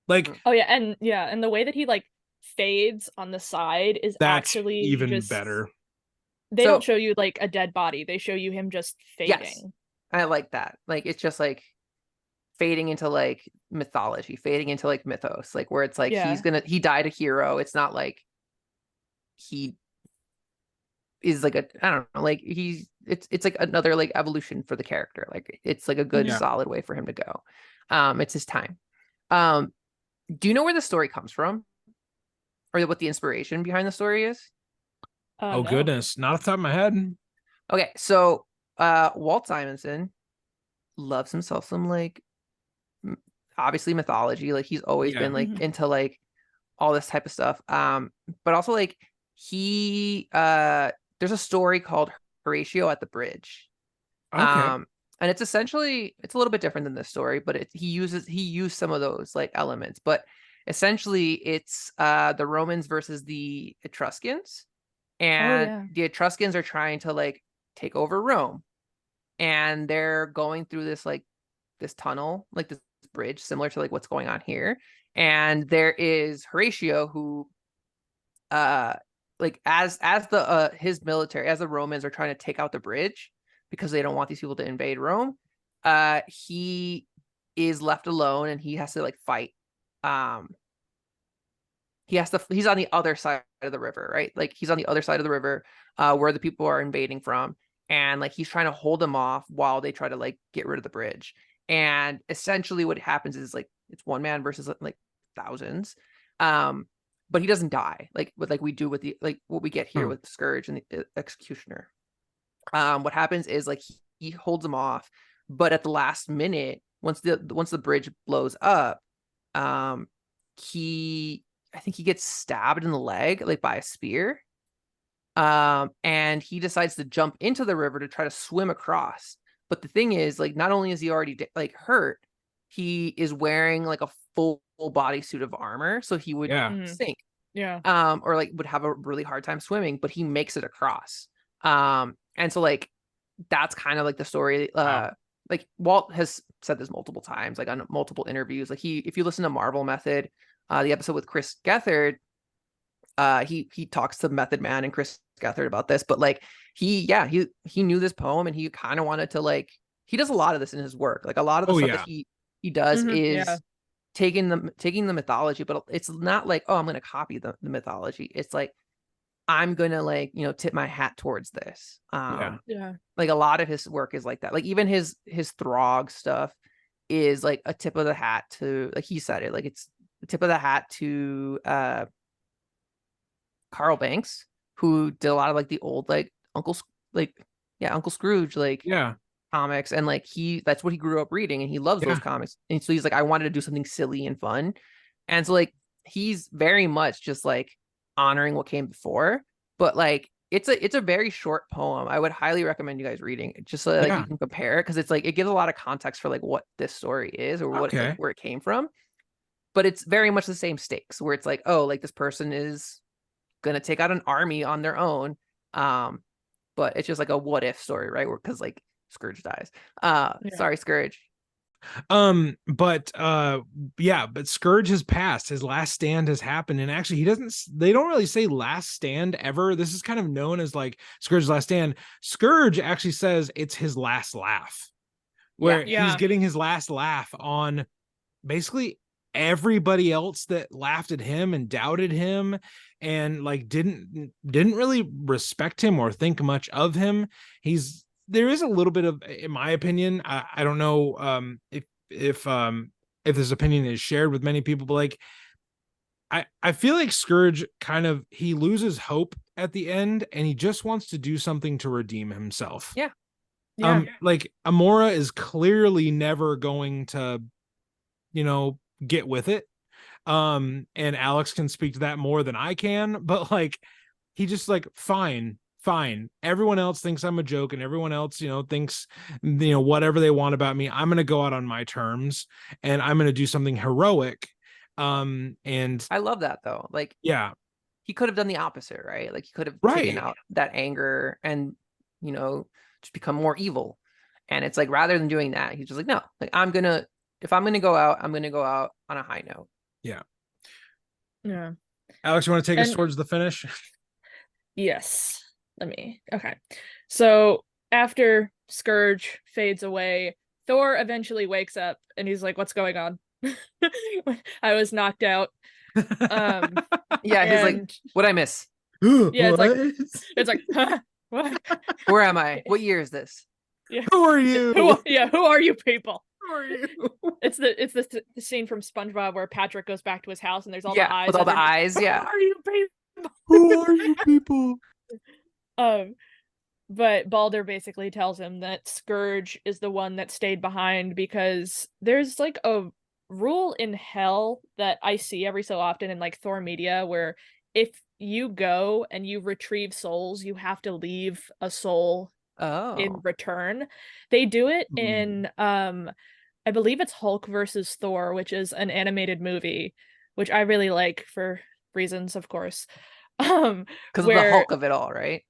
Like and the way that he like fades on the side is that's actually even just better. They So- don't show you like a dead body. They show you him just fading. Yes. I like that. Like it's just like fading into like mythology, fading into like mythos, like where it's like he died a hero. It's not like he is like I don't know, like it's like another like evolution for the character. Like it's like a good solid way for him to go. It's his time. Do you know where the story comes from? Or what the inspiration behind the story is? Oh No. goodness, not off the top of my head. Okay, so Walt Simonson loves himself some like obviously mythology. Like he's always been like into like all this type of stuff. But also like he there's a story called Horatio at the Bridge. Okay. And it's essentially it's a little bit different than this story, but he used some of those like elements. But essentially it's the Romans versus the Etruscans. And the Etruscans are trying to like take over Rome. And they're going through this like this tunnel, like this bridge, similar to like what's going on here. And there is Horatio who like as the his military, as the Romans are trying to take out the bridge because they don't want these people to invade Rome, he is left alone and he has to like fight. He's on the other side of the river, right? Like he's on the other side of the river where the people are invading from. And like he's trying to hold them off while they try to like get rid of the bridge. And essentially what happens is like it's one man versus like thousands. But he doesn't die like we do with the like what we get here with Skurge and the executioner. What happens is like he holds them off, but at the last minute, once the bridge blows up, he I think he gets stabbed in the leg like by a spear. And he decides to jump into the river to try to swim across. But the thing is, like, not only is he already like hurt, he is wearing like a full bodysuit of armor, so he would sink. Yeah. Or like would have a really hard time swimming, but he makes it across. And so like that's kind of like the story. Like Walt has said this multiple times, like on multiple interviews. Like if you listen to Marvel Method, the episode with Chris Gethard, he talks to Method Man and Chris Gethard about this, but like he knew this poem and he kind of wanted to like, he does a lot of this in his work. Like a lot of the stuff that he does is taking the mythology, but it's not like, oh, I'm going to copy the mythology. It's like, I'm going to like, you know, tip my hat towards this. Like a lot of his work is like that. Like even his Throg stuff is like a tip of the hat to, like he said it, like it's the tip of the hat to Carl Banks, who did a lot of like the old like Uncle Scrooge like comics, and like that's what he grew up reading, and he loves those comics, and so he's like, I wanted to do something silly and fun, and so like he's very much just like honoring what came before, but like it's a very short poem. I would highly recommend you guys reading it just so that, like you can compare it, because it's like it gives a lot of context for like what this story is or what like, where it came from, but it's very much the same stakes where it's like, oh, like this person is gonna take out an army on their own, but it's just like a what if story, right? Because like Skurge dies. Sorry, Skurge. But Skurge has passed. His last stand has happened, and actually they don't really say last stand ever. This is kind of known as like Skurge's last stand. Skurge actually says it's his last laugh, where he's getting his last laugh on basically everybody else that laughed at him and doubted him and like didn't really respect him or think much of him. There is a little bit of, in my opinion, I don't know if this opinion is shared with many people, but like I feel like Skurge kind of, he loses hope at the end and he just wants to do something to redeem himself. Like Amora is clearly never going to, you know, get with it. And Alex can speak to that more than I can, but like he just like fine, everyone else thinks I'm a joke and everyone else, you know, thinks, you know, whatever they want about me. I'm going to go out on my terms and I'm going to do something heroic. And I love that though. Like, he could have done the opposite, right? Like he could have taken out that anger and, you know, just become more evil. And it's like, rather than doing that, he's just like, no, like if I'm going to go out, I'm going to go out on a high note. Yeah. Alex, you want to take us towards the finish? Yes. Okay. So after Skurge fades away, Thor eventually wakes up and he's like, what's going on? I was knocked out. He's like, what'd I miss? It's like, huh? What? Where am I? What year is this? Who are you? Who are you people? Who are you? It's the scene from SpongeBob where Patrick goes back to his house and there's all the eyes. With all the eyes, Who are you people? Who are you people? But Balder basically tells him that Skurge is the one that stayed behind because there's like a rule in hell that I see every so often in like Thor media where if you go and you retrieve souls, you have to leave a soul in return. They do it in I believe it's Hulk versus Thor, which is an animated movie, which I really like for reasons, of course. Because of the Hulk of it all, right?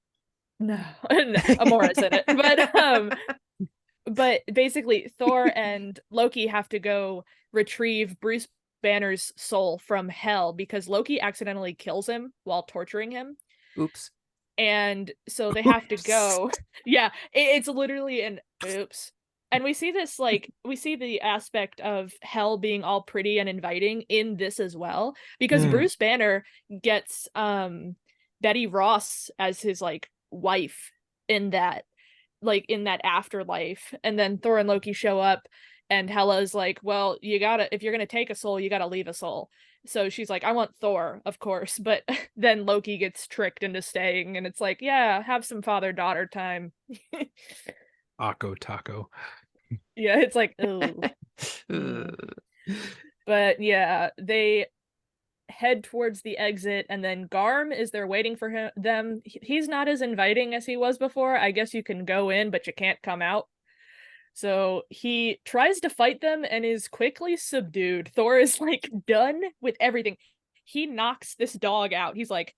No, Amora's in it. But basically Thor and Loki have to go retrieve Bruce Banner's soul from hell because Loki accidentally kills him while torturing him. Oops. And so they have to go. Yeah, it's literally an oops. And we see this, like, we see the aspect of hell being all pretty and inviting in this as well, because Bruce Banner gets Betty Ross as his like wife in that afterlife, and then Thor and Loki show up and Hela's like, well, if you're gonna take a soul, you gotta leave a soul. So she's like, I want Thor, of course, but then Loki gets tricked into staying, and it's like, yeah, have some father-daughter time. Akko taco. Yeah, it's like, ooh. But yeah, head towards the exit, and then Garm is there waiting for them. He's not as inviting as he was before. I guess you can go in, but you can't come out. So he tries to fight them and is quickly subdued. Thor is like done with everything. He knocks this dog out. He's like,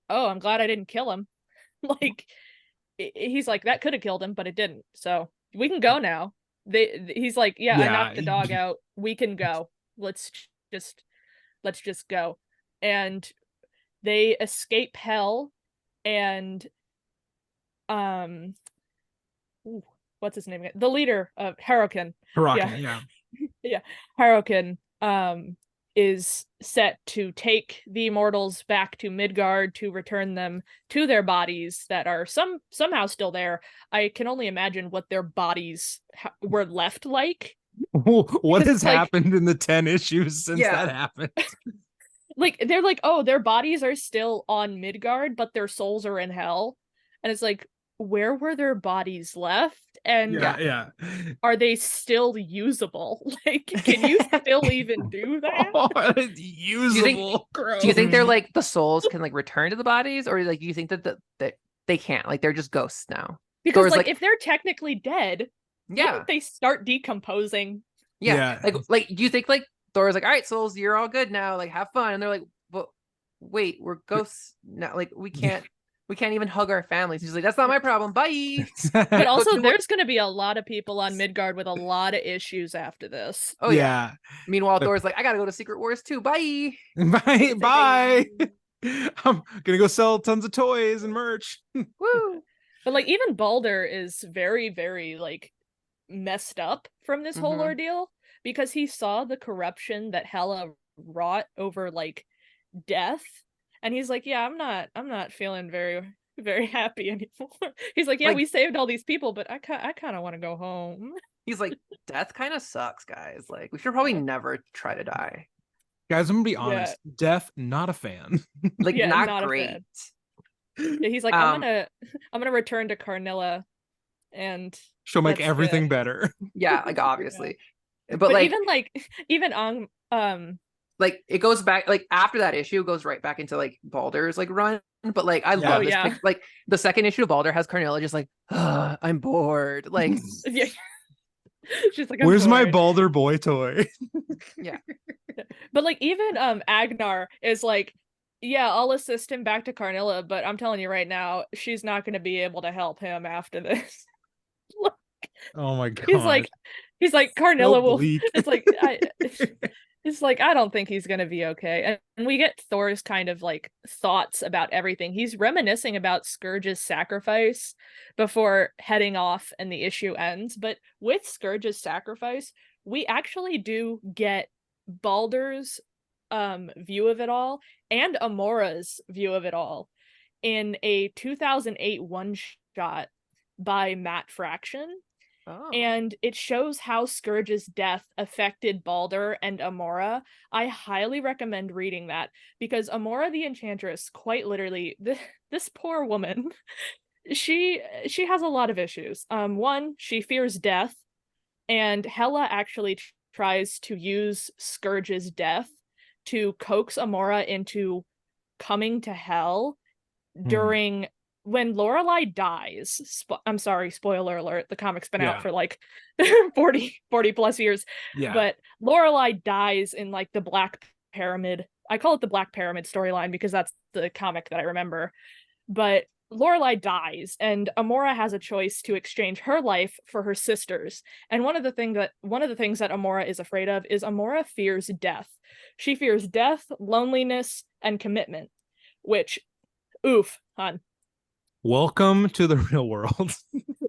oh, I'm glad I didn't kill him. Like, he's like, that could have killed him, but it didn't. So we can go now. He's like, yeah, I knocked the dog out. We can go. Let's just go. And they escape hell, and what's his name again? The leader of Harokin. Yeah. Harokin is set to take the immortals back to Midgard to return them to their bodies that are somehow still there. I can only imagine what their bodies were left like. What has happened in the 10 issues since that happened? Like, they're like, oh, their bodies are still on Midgard, but their souls are in hell. And it's like, where were their bodies left? And are they still usable? Like, can you still even do that? Usable. Do you think they're like the souls can like return to the bodies, or like you think that they can't? Like they're just ghosts now? Because like if they're technically dead, yeah, they start decomposing. Yeah. Like do you think like Thor's like, all right, souls, you're all good now. Like have fun, and they're like, well, wait, we're ghosts now. Like we can't even hug our families. He's like, that's not my problem. Bye. But also, there's going to be a lot of people on Midgard with a lot of issues after this. Oh, yeah. Meanwhile, Thor's like, I got to go to Secret Wars too. Bye. Bye. I'm going to go sell tons of toys and merch. Woo. But like, even Balder is very, very like messed up from this whole ordeal, because he saw the corruption that Hela wrought over like death. And he's like, yeah, I'm not feeling very, very happy anymore. He's like, yeah, we saved all these people, but I kind of want to go home. He's like, death kind of sucks, guys. Like, we should probably never try to die. Guys, I'm gonna be honest. Death, not a fan. Like, not great. Yeah, he's like, I'm gonna return to Karnilla, and she'll make everything better. Yeah, like obviously, but like even like it goes back, like after that issue it goes right back into like Balder's like run. But like I love this like the second issue of Balder has Karnilla just like, I'm bored. Like she's like, where's my Balder boy toy? Yeah. But like even Agnar is like, yeah, I'll assist him back to Karnilla, but I'm telling you right now, she's not gonna be able to help him after this. Like, oh my god. He's like Karnilla will it's like it's like, I don't think he's gonna be okay. And we get Thor's kind of like thoughts about everything. He's reminiscing about Skurge's sacrifice before heading off and the issue ends. But with Skurge's sacrifice, we actually do get Balder's view of it all and Amora's view of it all in a 2008 one-shot by Matt Fraction. Oh. And it shows how Skurge's death affected Balder and Amora. I highly recommend reading that, because Amora the Enchantress, quite literally, this poor woman, she has a lot of issues. One, she fears death, and Hela actually tries to use Skurge's death to coax Amora into coming to hell during when Lorelei dies. I'm sorry, spoiler alert, the comic's been out for like 40 plus years. But Lorelei dies in like the Black Pyramid. I call it the Black Pyramid storyline because that's the comic that I remember. But Lorelei dies, and Amora has a choice to exchange her life for her sister's. And one of the things that Amora is afraid of is Amora fears death. She fears death, loneliness, and commitment. Which, oof, hon. Welcome to the real world.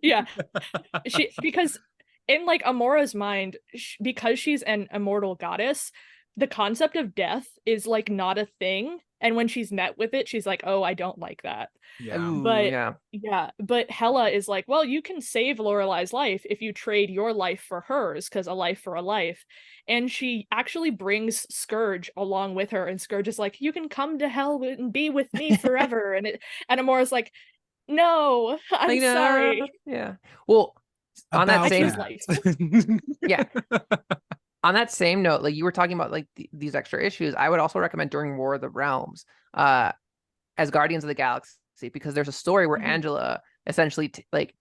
Yeah, because in like Amora's mind, because she's an immortal goddess, the concept of death is like not a thing. And when she's met with it, she's like, oh, I don't like that. But Hela is like, well, you can save Lorelei's life if you trade your life for hers, because a life for a life. And she actually brings Skurge along with her, and Skurge is like, you can come to hell and be with me forever. and Amora's like, no, I'm sorry. Yeah. Well, on that same On that same note, like you were talking about like these extra issues, I would also recommend during War of the Realms, as Guardians of the Galaxy, because there's a story where Angela essentially like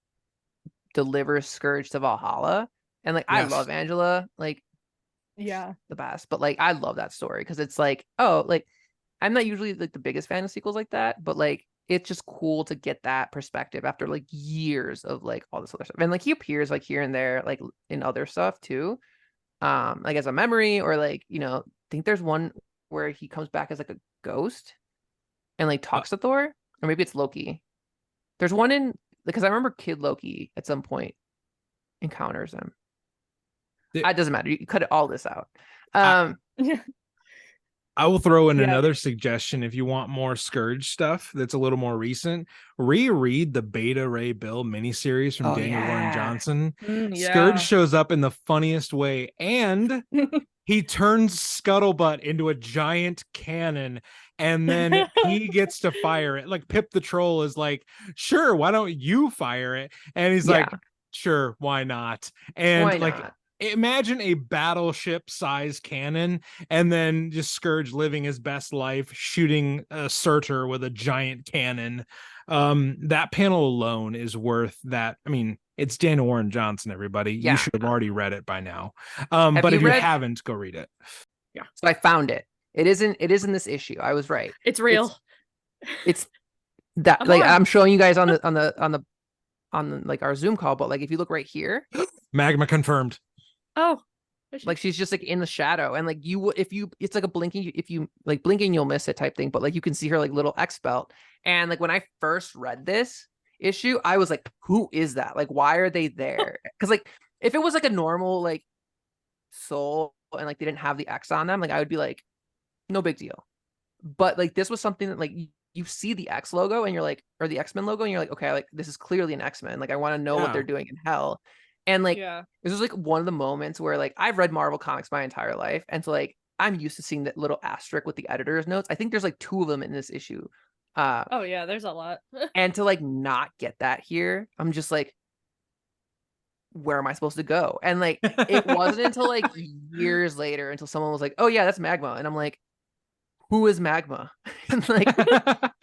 delivers Skurge to Valhalla, and like I Yes. love Angela, like Yeah. the best, but like I love that story because it's like, oh, like I'm not usually like the biggest fan of sequels like that, but like it's just cool to get that perspective after like years of like all this other stuff, and like he appears like here and there like in other stuff too, like as a memory, or like, you know, I think there's one where he comes back as like a ghost and like talks to Thor, or maybe it's Loki. There's one in, because I remember Kid Loki at some point encounters him. It doesn't matter. You cut all this out. I will throw in Yeah. another suggestion if you want more Scourge stuff that's a little more recent. Reread the Beta Ray Bill miniseries from Daniel Warren Johnson. Scourge shows up in the funniest way, and he turns Scuttlebutt into a giant cannon, and then he gets to fire it. Like Pip the Troll is like, sure, why don't you fire it? And he's like, sure, why not? And Why like, not? imagine a battleship size cannon, and then just Scourge living his best life shooting a Surtur with a giant cannon. That panel alone is worth that. I mean, it's Daniel Warren Johnson, everybody. You should have already read it by now. But if you haven't, go read it. Yeah. So I found it. It isn't this issue. I was right. It's real. It's that like I'm showing you guys on the like our Zoom call, but like if you look right here, Magma confirmed. Oh, like she's just like in the shadow, and like it's like a blinking, if you like blinking you'll miss it type thing, but like you can see her like little X belt. And like when I first read this issue, I was like, who is that? Like, why are they there? Because like if it was like a normal like soul and like they didn't have the X on them, like I would be like, no big deal. But like this was something that like you see the X logo and you're like, or the X-Men logo, and you're like, okay, like this is clearly an X-Men. Like I want to know what they're doing in hell. And like this was like one of the moments where like I've read Marvel comics my entire life, and so like I'm used to seeing that little asterisk with the editor's notes. I think there's like 2 of them in this issue. Oh yeah, there's a lot. And to like not get that here, I'm just like, where am I supposed to go? And like it wasn't until like years later until someone was like, oh yeah, that's Magma. And I'm like, who is Magma? And like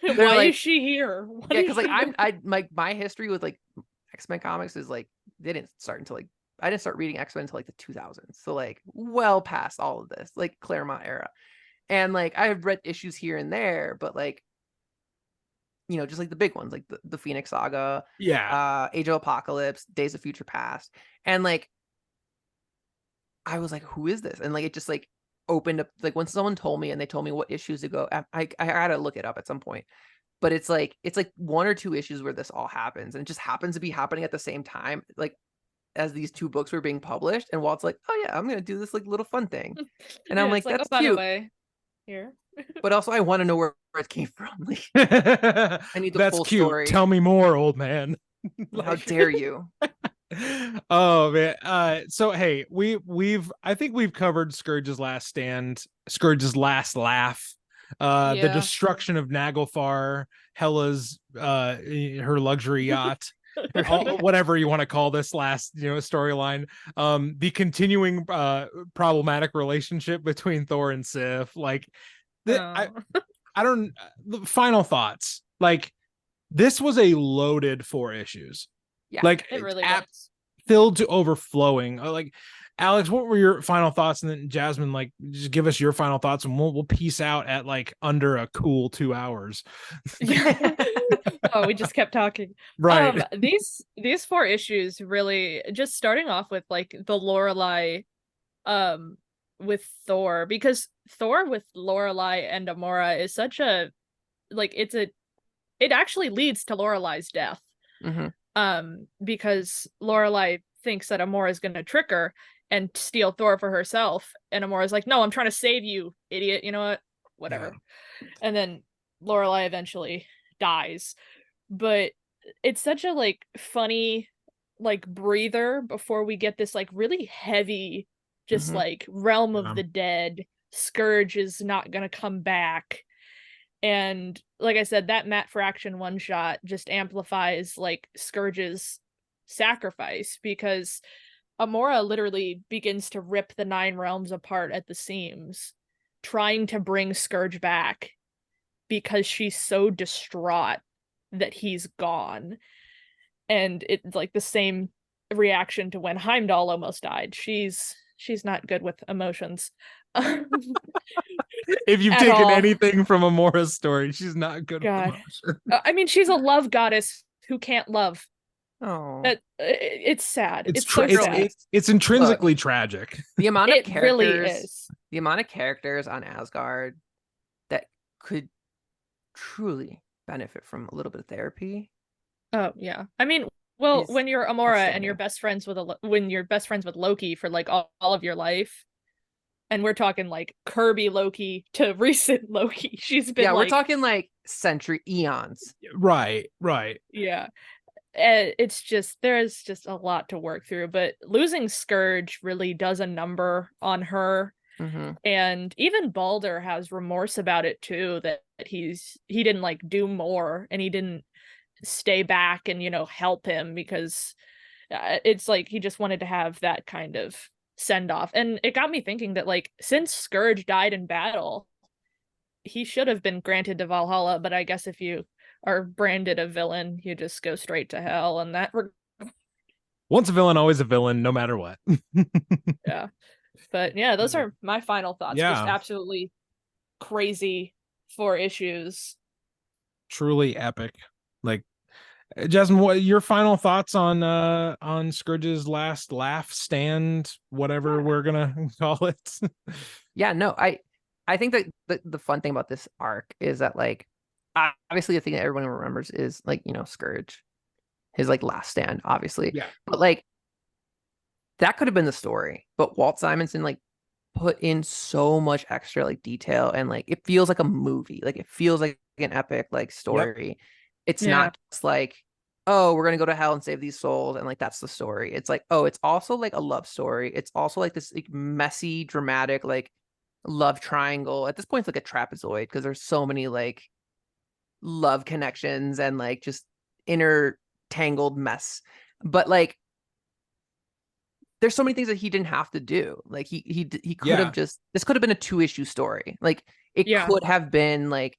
why is she here? Yeah, because like my history with like X-Men comics is like they didn't start until like I didn't start reading X-Men until like the 2000s, so like well past all of this, like Claremont era. And like I've read issues here and there, but like, you know, just like the big ones, like the Phoenix Saga, Age of Apocalypse, Days of Future Past, and like I was like, who is this? And like it just like opened up, like when someone told me and they told me what issues to go, I had to look it up at some point. But it's like 1 or 2 issues where this all happens, and it just happens to be happening at the same time, like as these 2 books were being published. And Walt's like, oh yeah, I'm gonna do this like little fun thing, and I'm like, that's cute. Here. But also I want to know where it came from. Like, I need the that's full cute story. Tell me more, old man. How dare you? Oh man. So hey, I think we've covered Scourge's last stand, Scourge's last laugh, the destruction of Naglfar, Hela's her luxury yacht, whatever you want to call this last, you know, storyline, the continuing problematic relationship between Thor and Sif. Like I don't, final thoughts. Like this was a loaded 4 issues. Like it really was. Filled to overflowing. Like, Alex, what were your final thoughts? And then Jasmine, like, just give us your final thoughts, and we'll piece out at like under a cool 2 hours. Oh, we just kept talking. Right. These 4 issues really, just starting off with like the Lorelei, with Thor, because Thor with Lorelei and Amora is such a like it actually leads to Lorelei's death. Because Lorelei thinks that Amora is going to trick her and steal Thor for herself, and Amora's like, no, I'm trying to save you, idiot, you know what, whatever. And then Lorelei eventually dies. But it's such a like funny like breather before we get this like really heavy just like realm of the dead, Scourge is not gonna come back. And like I said, that Matt Fraction one shot just amplifies like Scourge's sacrifice, because Amora literally begins to rip the 9 realms apart at the seams, trying to bring Skurge back because she's so distraught that he's gone. And it's like the same reaction to when Heimdall almost died. She's not good with emotions. If you've At taken all. anything from Amora's story, she's not good God. with emotion. I mean, she's a love goddess who can't love. Oh, That it's sad. It's Tra- so sad. it's intrinsically tragic. the amount of It really characters, is. the amount of characters on Asgard that could truly benefit from a little bit of therapy. Oh yeah. I mean, well, Is when you're Amora and outstanding. you're best friends with when you're best friends with Loki for like all of your life, and we're talking like Kirby Loki to recent Loki. She's been Yeah, like, we're talking like century eons. Right. yeah. It's just there's just a lot to work through, but losing Skurge really does a number on her. Mm-hmm. And even Balder has remorse about it too, that he didn't like do more and he didn't stay back and help him, because it's like he just wanted to have that kind of send off. And it got me thinking that like since Skurge died in battle, he should have been granted to Valhalla, but I guess if you are branded a villain, you just go straight to hell. And that Once a villain, always a villain, no matter what. yeah. But yeah, those are my final thoughts. Yeah. Just absolutely crazy 4 issues. Truly epic. Like, Jasmine, what your final thoughts on Scourge's last laugh stand, whatever we're gonna call it? Yeah, no, I think that the fun thing about this arc is that like obviously the thing that everyone remembers is like Skurge, his like last stand, obviously. Yeah. But like that could have been the story, but Walt Simonson like put in so much extra like detail, and like it feels like a movie, like it feels like an epic like story. It's not just like, oh, we're gonna go to hell and save these souls and like that's the story. It's like, oh, it's also like a love story. It's also like this like messy, dramatic like love triangle. At this point, it's like a trapezoid because there's so many like love connections and like just inner tangled mess. But like there's so many things that he didn't have to do. Like he could have just, this could have been a 2-issue story. Like it could have been like,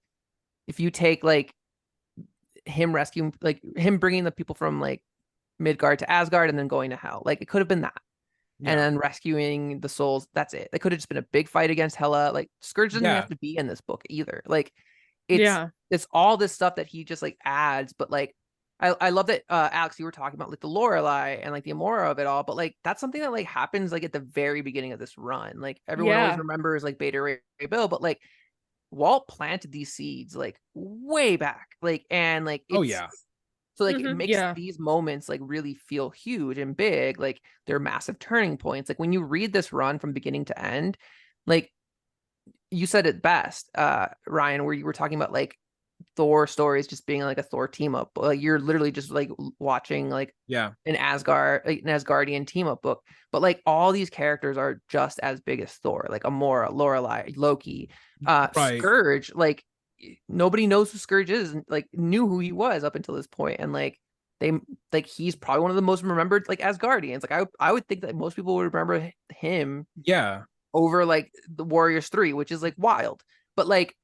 if you take like him rescuing, like him bringing the people from like Midgard to Asgard and then going to hell. Like it could have been that. And then rescuing the souls. That's it. It could have just been a big fight against Hela. Like Scourge doesn't have to be in this book either. Like it's all this stuff that he just like adds. But like I love that Alex, you were talking about like the Lorelei and like the Amora of it all, but like that's something that like happens like at the very beginning of this run. Like everyone always remembers like Beta Ray Bill, but like Walt planted these seeds like way back. Like and like it's, so like it makes these moments like really feel huge and big. Like they're massive turning points. Like when you read this run from beginning to end, like you said it best, Ryan, where you were talking about like Thor stories just being like a Thor team up. Like you're literally just like watching like an Asgardian team up book. But like all these characters are just as big as Thor. Like Amora, Lorelei, Loki, Scourge. Like nobody knows who Scourge is, and like knew who he was up until this point. And like they like he's probably one of the most remembered like Asgardians. Like I would think that most people would remember him over like the Warriors 3, which is like wild. But like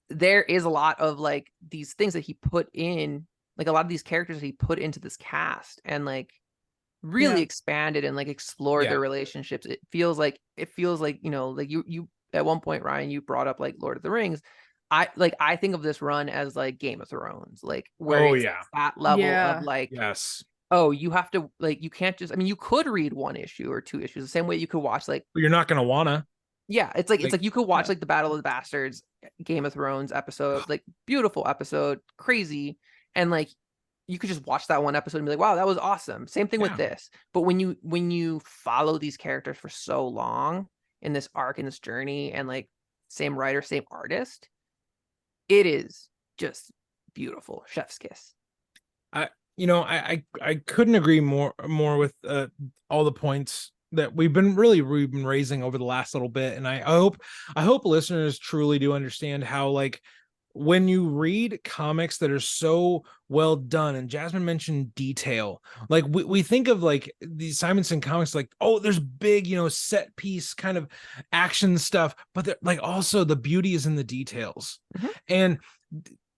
there is a lot of like these things that he put in, like a lot of these characters that he put into this cast and like really expanded and like explored their relationships. It feels like like you at one point, Ryan, you brought up like Lord of the Rings. I think of this run as like Game of Thrones, like where it's that level of like oh, you have to like, you can't just, I mean, you could read 1 issue or 2 issues the same way you could watch like, but you're not gonna wanna. It's like you could watch like the Battle of the Bastards Game of Thrones episode, like beautiful episode, crazy, and like you could just watch that 1 episode and be like, wow, that was awesome. Same thing with this. But when you follow these characters for so long in this arc, in this journey, and like same writer, same artist, it is just beautiful. Chef's kiss. I couldn't agree more with all the points that we've been raising over the last little bit, and I hope listeners truly do understand how like when you read comics that are so well done, and Jasmine mentioned detail, like we think of like these Simonson comics, like, oh, there's big, set piece kind of action stuff, but like also the beauty is in the details. Mhm. And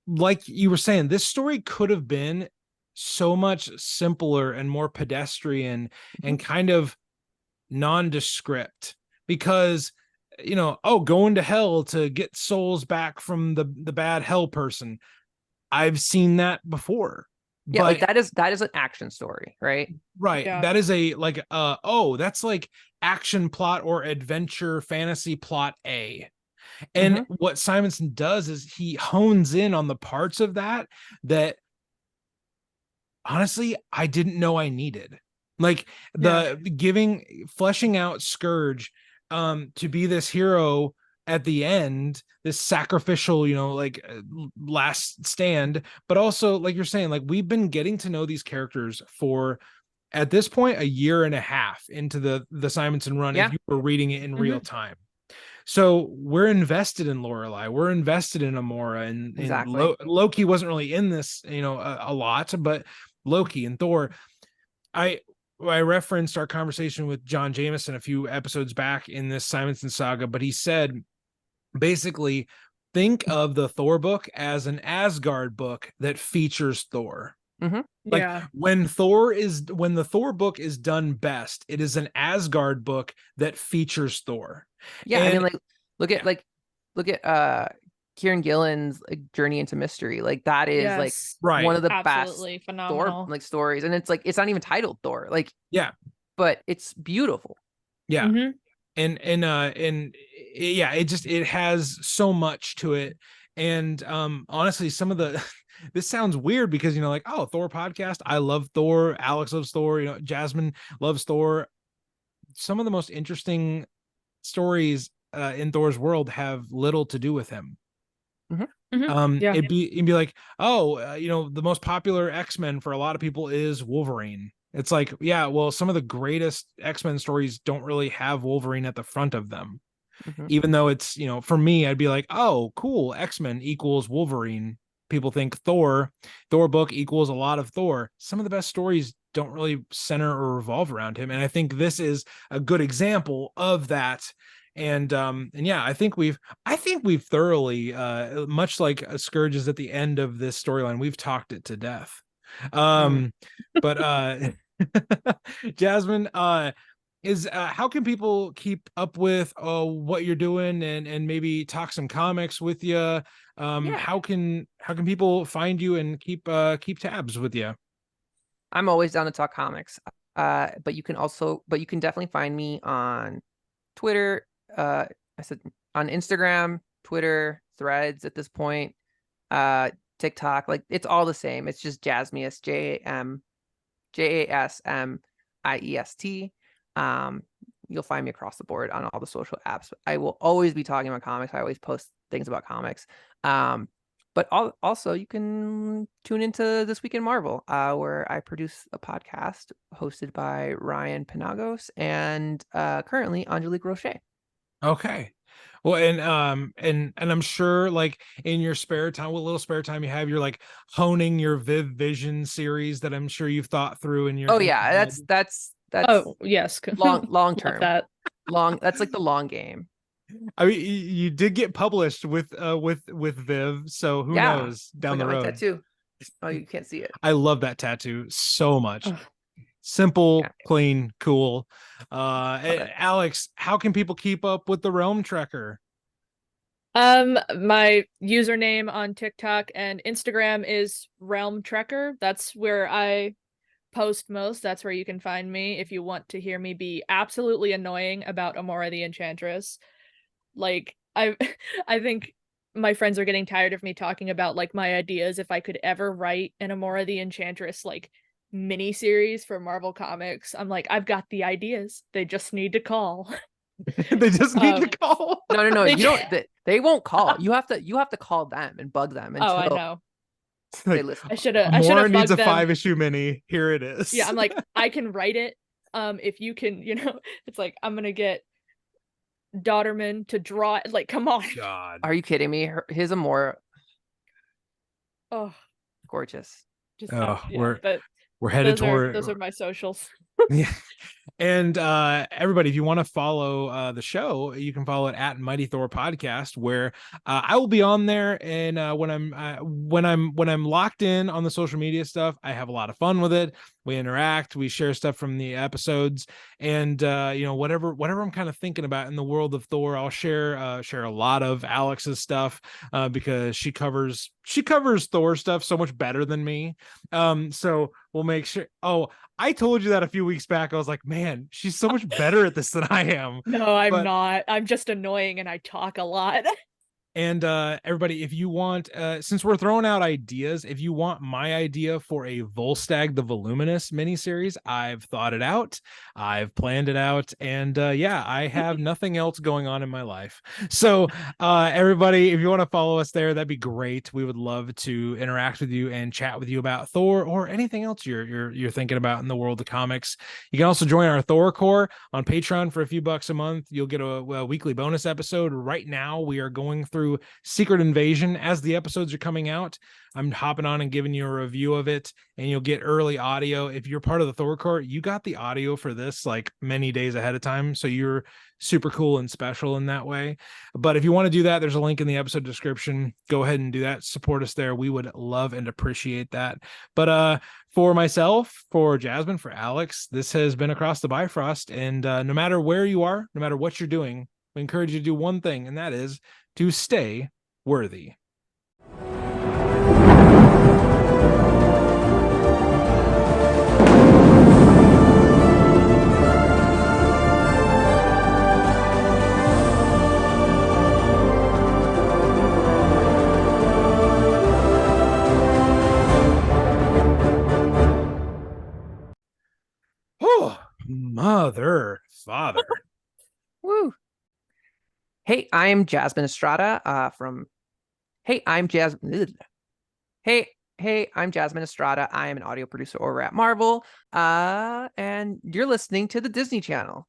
like you were saying, this story could have been so much simpler and more pedestrian and kind of nondescript, because going to hell to get souls back from the bad hell person, I've seen that before. Yeah, but like that is an action story, right? right, Yeah. that is a like that's like action plot or adventure fantasy plot A. And what Simonson does is he hones in on the parts of that honestly I didn't know I needed, like fleshing out Skurge to be this hero at the end, this sacrificial, last stand. But also, like you're saying, like we've been getting to know these characters for, at this point, a year and a half into the Simonson run, if you were reading it in real time. So we're invested in Lorelei, we're invested in Amora, and Exactly. Loki wasn't really in this, a lot, but Loki and Thor. I referenced our conversation with John Jameson a few episodes back in this Simonson saga, but he said, basically, think of the Thor book as an Asgard book that features Thor. Like when the Thor book is done best, it is an Asgard book that features Thor. Yeah, I mean, like look at Kieran Gillen's Journey into Mystery. Like that is like one of the absolutely best phenomenal Thor like stories, and it's like it's not even titled Thor. Like but it's beautiful. Yeah. And it has so much to it. And honestly, some of the this sounds weird because like, oh, Thor podcast, I love Thor, Alex loves Thor, Jasmine loves Thor. Some of the most interesting stories in Thor's world have little to do with him. It'd be like, oh, the most popular X-Men for a lot of people is Wolverine. It's like, yeah, well, some of the greatest X-Men stories don't really have Wolverine at the front of them. Even though it's, for me, I'd be like, oh, cool, X-Men equals Wolverine. People think Thor book equals a lot of Thor. Some of the best stories don't really center or revolve around him. And I think this is a good example of that. And yeah, I think we've thoroughly, much like Scourge is at the end of this storyline, we've talked it to death. But Jasmine, how can people keep up with what you're doing and maybe talk some comics with you? How can people find you and keep tabs with you? I'm always down to talk comics. But you can definitely find me on Twitter. I said on Instagram, Twitter, Threads at this point, TikTok. Like it's all the same. It's just Jasmiest, JASMIEST. You'll find me across the board on all the social apps. I will always be talking about comics. I always post things about comics. But also you can tune into This Week in Marvel, where I produce a podcast hosted by Ryan Penagos and currently Angelique Rocher. Okay. Well, and I'm sure, like, in your spare time, what little spare time you have, you're like honing your Viv Vision series that I'm sure you've thought through in your. Oh yeah, that's oh yes, long term. that That's like the long game. I mean, you did get published with Viv, so who knows down the road. Tattoo. Oh, you can't see it. I love that tattoo so much. Simple, clean, cool. Alex, how can people keep up with the Realm Trekker? My username on TikTok and Instagram is Realm Trekker. That's where I post most. That's where you can find me if you want to hear me be absolutely annoying about Amora the Enchantress. Like I think my friends are getting tired of me talking about like my ideas if I could ever write an Amora the Enchantress like mini series for Marvel Comics. I'm like, I've got the ideas. They just need to call. They just need to call. No. You don't. They won't call. You have to call them and bug them. Until I know. Like, I should have. Amora needs a 5-issue mini. Here it is. Yeah, I'm like, I can write it. If you can, it's like I'm gonna get Daughterman to draw it. Like, come on. God, are you kidding me? His Amora. Oh, Gorgeous. just Oh, yeah, but we're headed toward those are my socials. yeah. And everybody, if you want to follow the show, you can follow it at Mighty Thor Podcast, where I will be on there. And when I'm locked in on the social media stuff, I have a lot of fun with it. We interact, we share stuff from the episodes, and whatever I'm kind of thinking about in the world of Thor, I'll share a lot of Alex's stuff because she covers Thor stuff so much better than me. So we'll make sure. Oh, I told you that a few weeks back. I was like, man, she's so much better at this than I am. No, I'm But not. I'm just annoying and I talk a lot. And everybody, if you want, since we're throwing out ideas, if you want my idea for a Volstagg the Voluminous miniseries, I've thought it out, I've planned it out, and yeah, I have nothing else going on in my life. So everybody, if you want to follow us there, that'd be great. We would love to interact with you and chat with you about Thor or anything else you're thinking about in the world of comics. You can also join our Thor Core on Patreon for a few bucks a month. You'll get a weekly bonus episode. Right now, we are going through Secret Invasion as the episodes are coming out. I'm hopping on and giving you a review of it, and you'll get early audio. If you're part of the Thor Core, you got the audio for this like many days ahead of time, so you're super cool and special in that way. But if you want to do that, there's a link in the episode description. Go ahead and do that. Support us there. We would love and appreciate that. But for myself, for Jasmine, for Alex, this has been Across the Bifrost, and no matter where you are, no matter what you're doing, we encourage you to do one thing, and that is to stay worthy. Oh, mother, father. Woo. Hey, I'm Jasmine Estrada from Hey, I'm Jasmine. Hey, I'm Jasmine Estrada. I am an audio producer over at Marvel. And you're listening to the Disney Channel.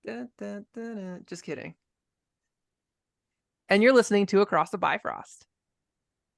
Just kidding. And you're listening to Across the Bifrost.